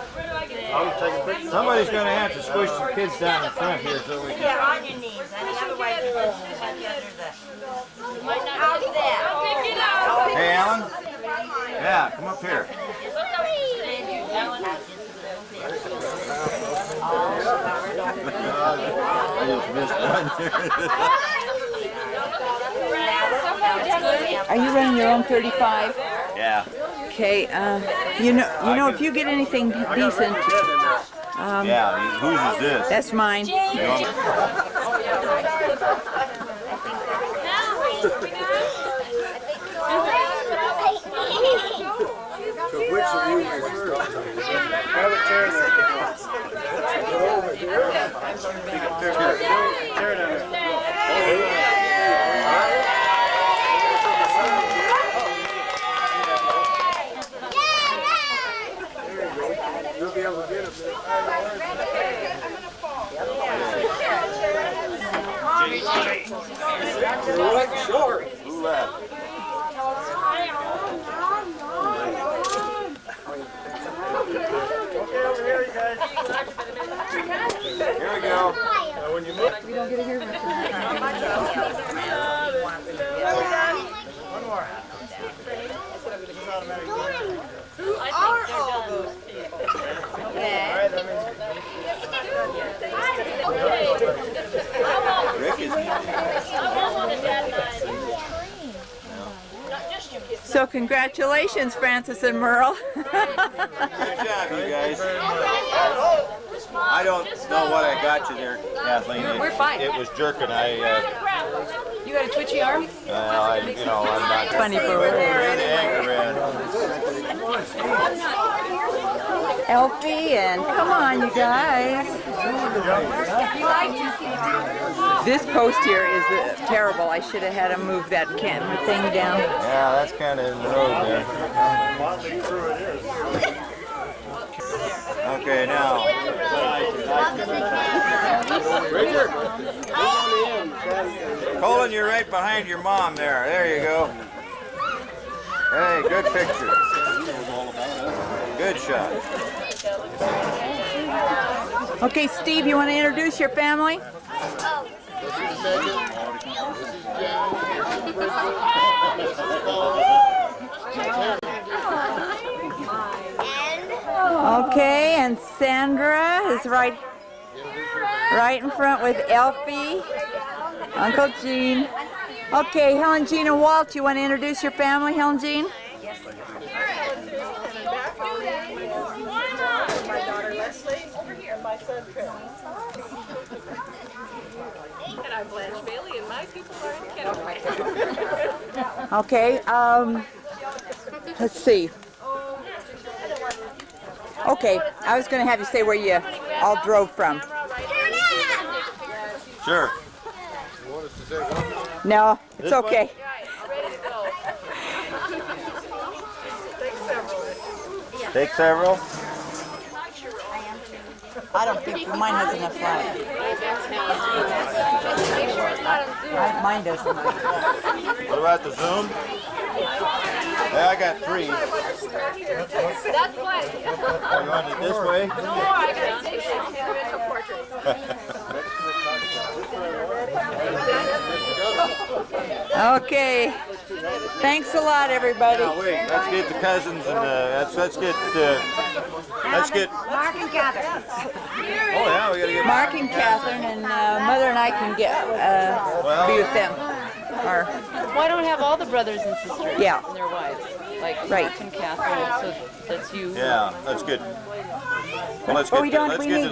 I'm taking pictures. Somebody's going to have to squish some kids down in front here so we can... Yeah, on your knees. And otherwise, you just have you under the... How's that? Hey, Alan? Yeah, come up here. I just missed one. Are you running your own 35? Yeah. Okay, you know, if you get anything decent, Yeah, whose is this? that's mine. So which of you is first? Have a chair there. Over here. Chair down there. You'll be able to get it. Right, sure. Who left? Okay, over here, you guys. Here we go. Now, when you move, We don't get a hairdresser. one more. Who are all those people? All right, that means Rick is So congratulations, Francis and Merle. Good job, you guys. I don't know what I got you there, Kathleen. We're fine. It was jerking. You got a twitchy arm? I'm not Funny for the her. anger in. Elfie and come on, you guys. This post here is terrible. I should have had him move that thing down. Yeah, that's kind of in the road there. motley crew it is. Okay, now. Richard. Colin, you're right behind your mom there. There you go. Hey, good picture. Good shot. Okay, Steve, you want to introduce your family? Okay, and Sandra is right in front with Elfie, Uncle Gene. Okay, Helen, Jean, and Walt, you want to introduce your family, Helen, Jean? My daughter Leslie, over here, my son Chris. And I'm Blanche Bailey, and my people are in Kennewick. Okay, let's see. Okay, I was going to have you say where you all drove from. Sure. No, it's okay. Take several. I don't think mine has enough light. Mine doesn't. What about the Zoom? Yeah, I got 3. That's plenty. Oh, you want it this way? No, I got 6 individual portraits. Okay. Thanks a lot, everybody. Now wait, let's get the cousins and let's get. Mark and Catherine. Oh yeah, we gotta get Mark and Catherine and Mother and I can get be with them. Or Why don't have all the brothers and sisters Yeah. and their wives? Like Right. Mark and Catherine, so that's you. Yeah, that's good. Well, let's get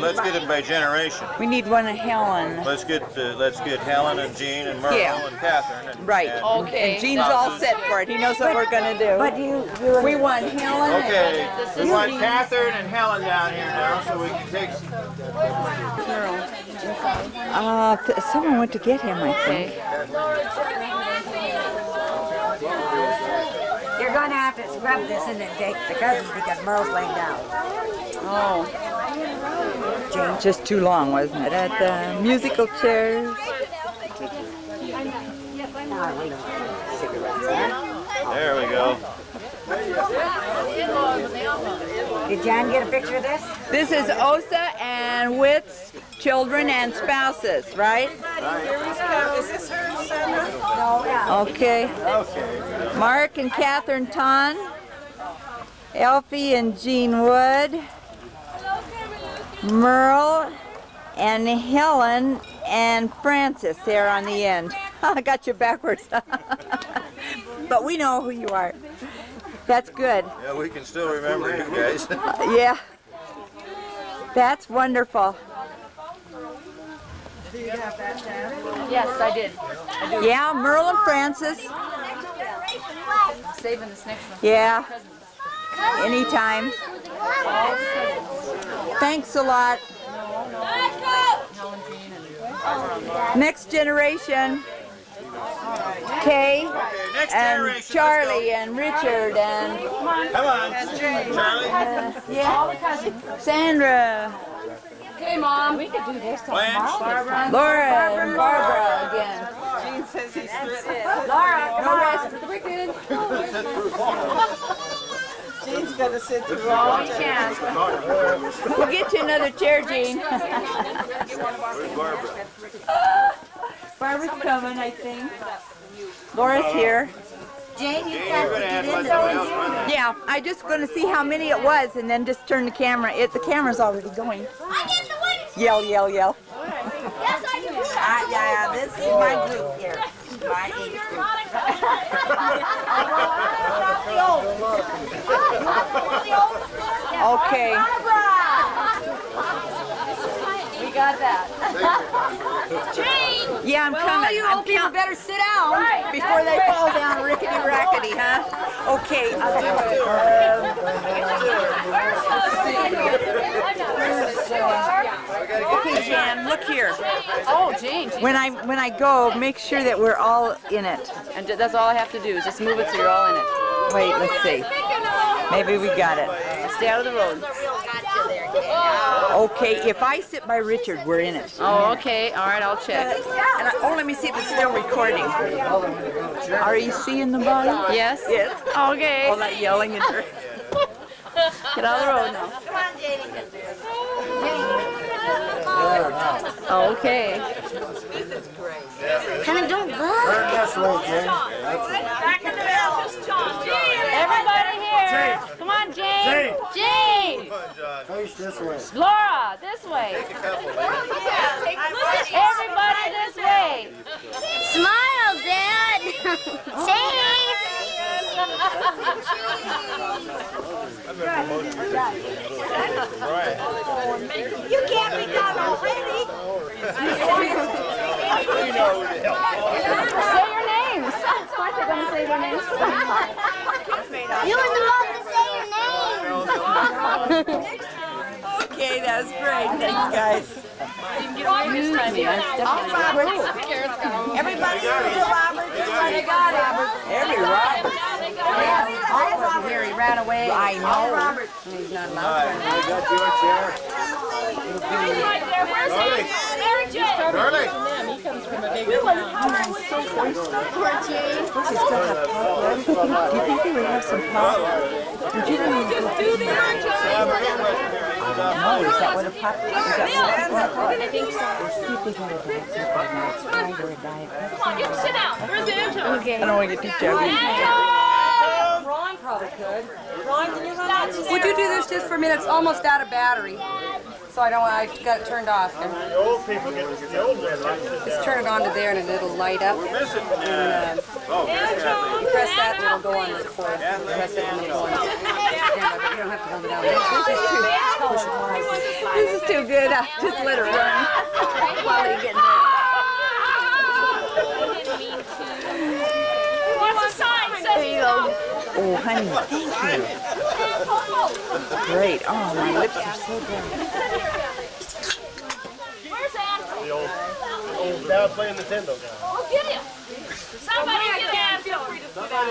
let's get it by generation. we need one of Helen. Let's get Helen and Jean and Merle Yeah. and Catherine. And, Right. and- Okay. And Jean's all set for it. He knows what we're gonna do. But We want Helen. Okay, and we want Catherine and Helen down here now, so we can take. Someone went to get him, I think. you're going to have to scrub this and then take the cousins because Merle's laying down. Oh. Just too long, wasn't it? At the musical chairs. There we go. Did John get a picture of this? This is Osa and Witt's children and spouses, right? Is this her, Sandra? No, yeah. Okay. Mark and Catherine Ton, Elfie and Jean Wood, Merle and Helen and Francis there on the end. I got you backwards. But we know who you are. That's good. Yeah, we can still remember you guys. Yeah. That's wonderful. Do you have that, Jan? Yes, I did. Yeah, Merle and Francis. Saving this next one. Yeah. Anytime. Thanks a lot. Next generation. Kay and Charlie and Richard and Come on, Charlie. yeah, Sandra, Okay, Mom. We could do this Blanche. Laura and Barbara again. Jean says he's written. Laura, no rest for the wicked. Jean's going to sit through all day. We'll get you another chair, Jean. Where's Barbara? Barbara's coming, I think. Laura's here. Jane, you You're got gonna to have do to this. let someone else run that. Yeah, I just going to see how many it was and then just turn the camera. The camera's already going. Yell, yell, yell. Yeah, this is my group here. My age group. Okay. We got that. Yeah, I'm coming. you I'm old people better sit down before they fall down rickety rackety, huh? Okay. Okay, Jan, look here. Oh, Jane. When I go, make sure that we're all in it. And that's all I have to do is just move it so you're all in it. Wait, let's see. Maybe we got it. Stay out of the road. Okay, if I sit by Richard, we're in it. Oh, okay. All right, I'll check. Let me see if it's still recording. Are you seeing the bottom? Yes? Yes. Okay. All that yelling and her. Get out of the road now. Come on, Janie. Okay. This is great. Honey, don't Turn look. this way, Jane. Back in the middle. Everybody here. Come on, Jane. Jane. Face this way. Laura, this way. Everybody this way. Smile, Dad. You can't be done already. Say your names. Aren't they going to say their names? You were the one to say your name. Okay, that was great. Thanks, guys. You can get away this time. Everybody use Robert. Everybody got it. Every Robert. Here, he ran away. I know. Robert. All right, we got your chair. Right there. Where's he? There he Charlie. He comes from a big town. Do you think they would have some pop? Would you think no, is that what a pop is? I think so. See if they got a diet Sprite or a diet Pepsi. Come on, you can sit down. Where's the intro? I don't want to get too chubby. Ron probably could. Ron, can you run that? Would you do this just for a minute? It's almost out of battery. So I don't want, I got it turned off. The old people get the old men like to sit Just down. turn it on to there and it'll light up. We're missing. You press that and it'll go on the cord. Press it and it'll go on the camera, but you don't have to hold it down. This is too good. Just let it run while you're getting ready. There you go. Oh, honey, thank you. Great. Oh, my lips are so dry. Where's Ann? The old dad playing Nintendo guy. Oh, get him. Somebody get Ann. Feel free to sit down.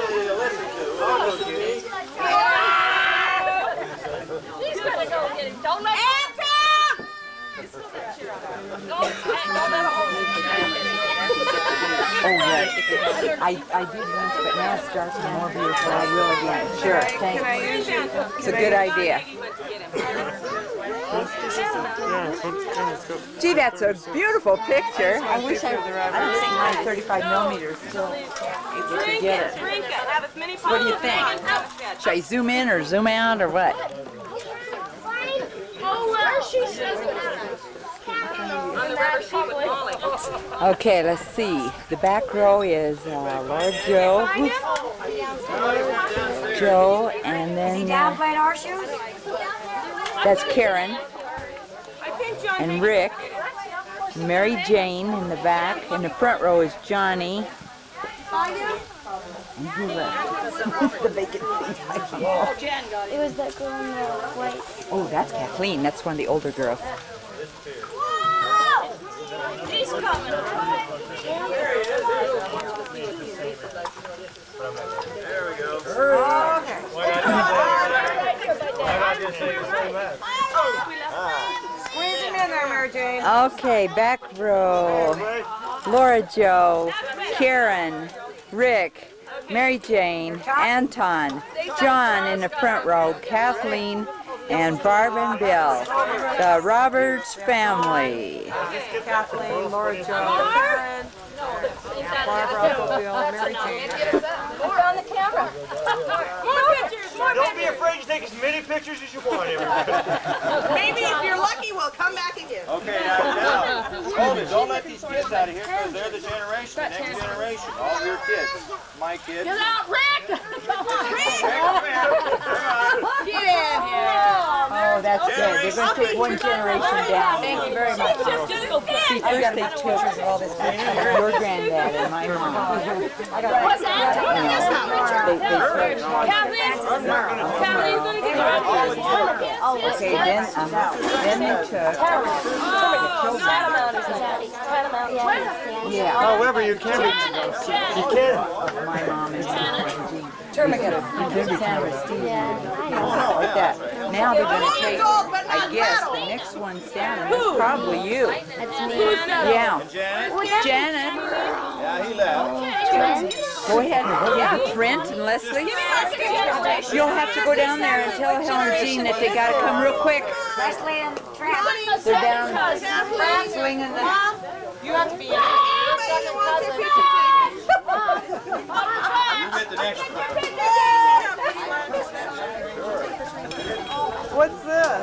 He's gonna go get him. Don't let him. Oh, yes. I did once, but now it starts with more beautiful. I will again. Sure, thanks. It's a good idea. Gee, that's a beautiful picture. I wish I don't think my 35 millimeters still able to get it. What do you think? Should I zoom in or zoom out or what? Oh, where she says Okay, let's see. The back row is Laura Joe. Joe, and then that's Karen and Rick. Mary Jane in the back. In the front row is Johnny. And who left? The vacant seat. It was that girl in the white. Oh, that's Kathleen. That's one of the older girls. He's coming. There we go. Okay. Why not just say the same as? Squeeze him in there, Mary Jane. Okay, back row. Laura Joe, Karen, Rick, Mary Jane, Anton, John in the front row, Kathleen, and Barb and Bill, the Roberts family. Kathleen, Laura Joe, Karen, Barbara, Bill, Mary Jane. We're on the camera. More pictures, more Don't be afraid to take as many pictures as you want, everybody. Maybe if you're lucky, we'll come back again. Okay, now, hold it. Don't let these kids out of here because they're the generation, the next generation. All your kids. My kids. Get out, Rick! Get in here. Oh, that's good. They're going to take one generation down. Thank you very much. See, first they took your granddad and my mom. What's that? Kathleen's gonna get her. Okay, then they took. Yeah. However, you can be. You can. My mom and Jean. Termagant. Sandra, Steve. Like that. Now they're going to take, I guess, the next one's down, and that's probably you. That's me. Yeah. Janet. Yeah, he left. Go ahead. Yeah, Brent and Leslie. You'll have to go down there and tell Helen and Jean that they got to come real quick. Leslie and Trent. They're down swinging the... You have to be in it. You get the next one. What's this?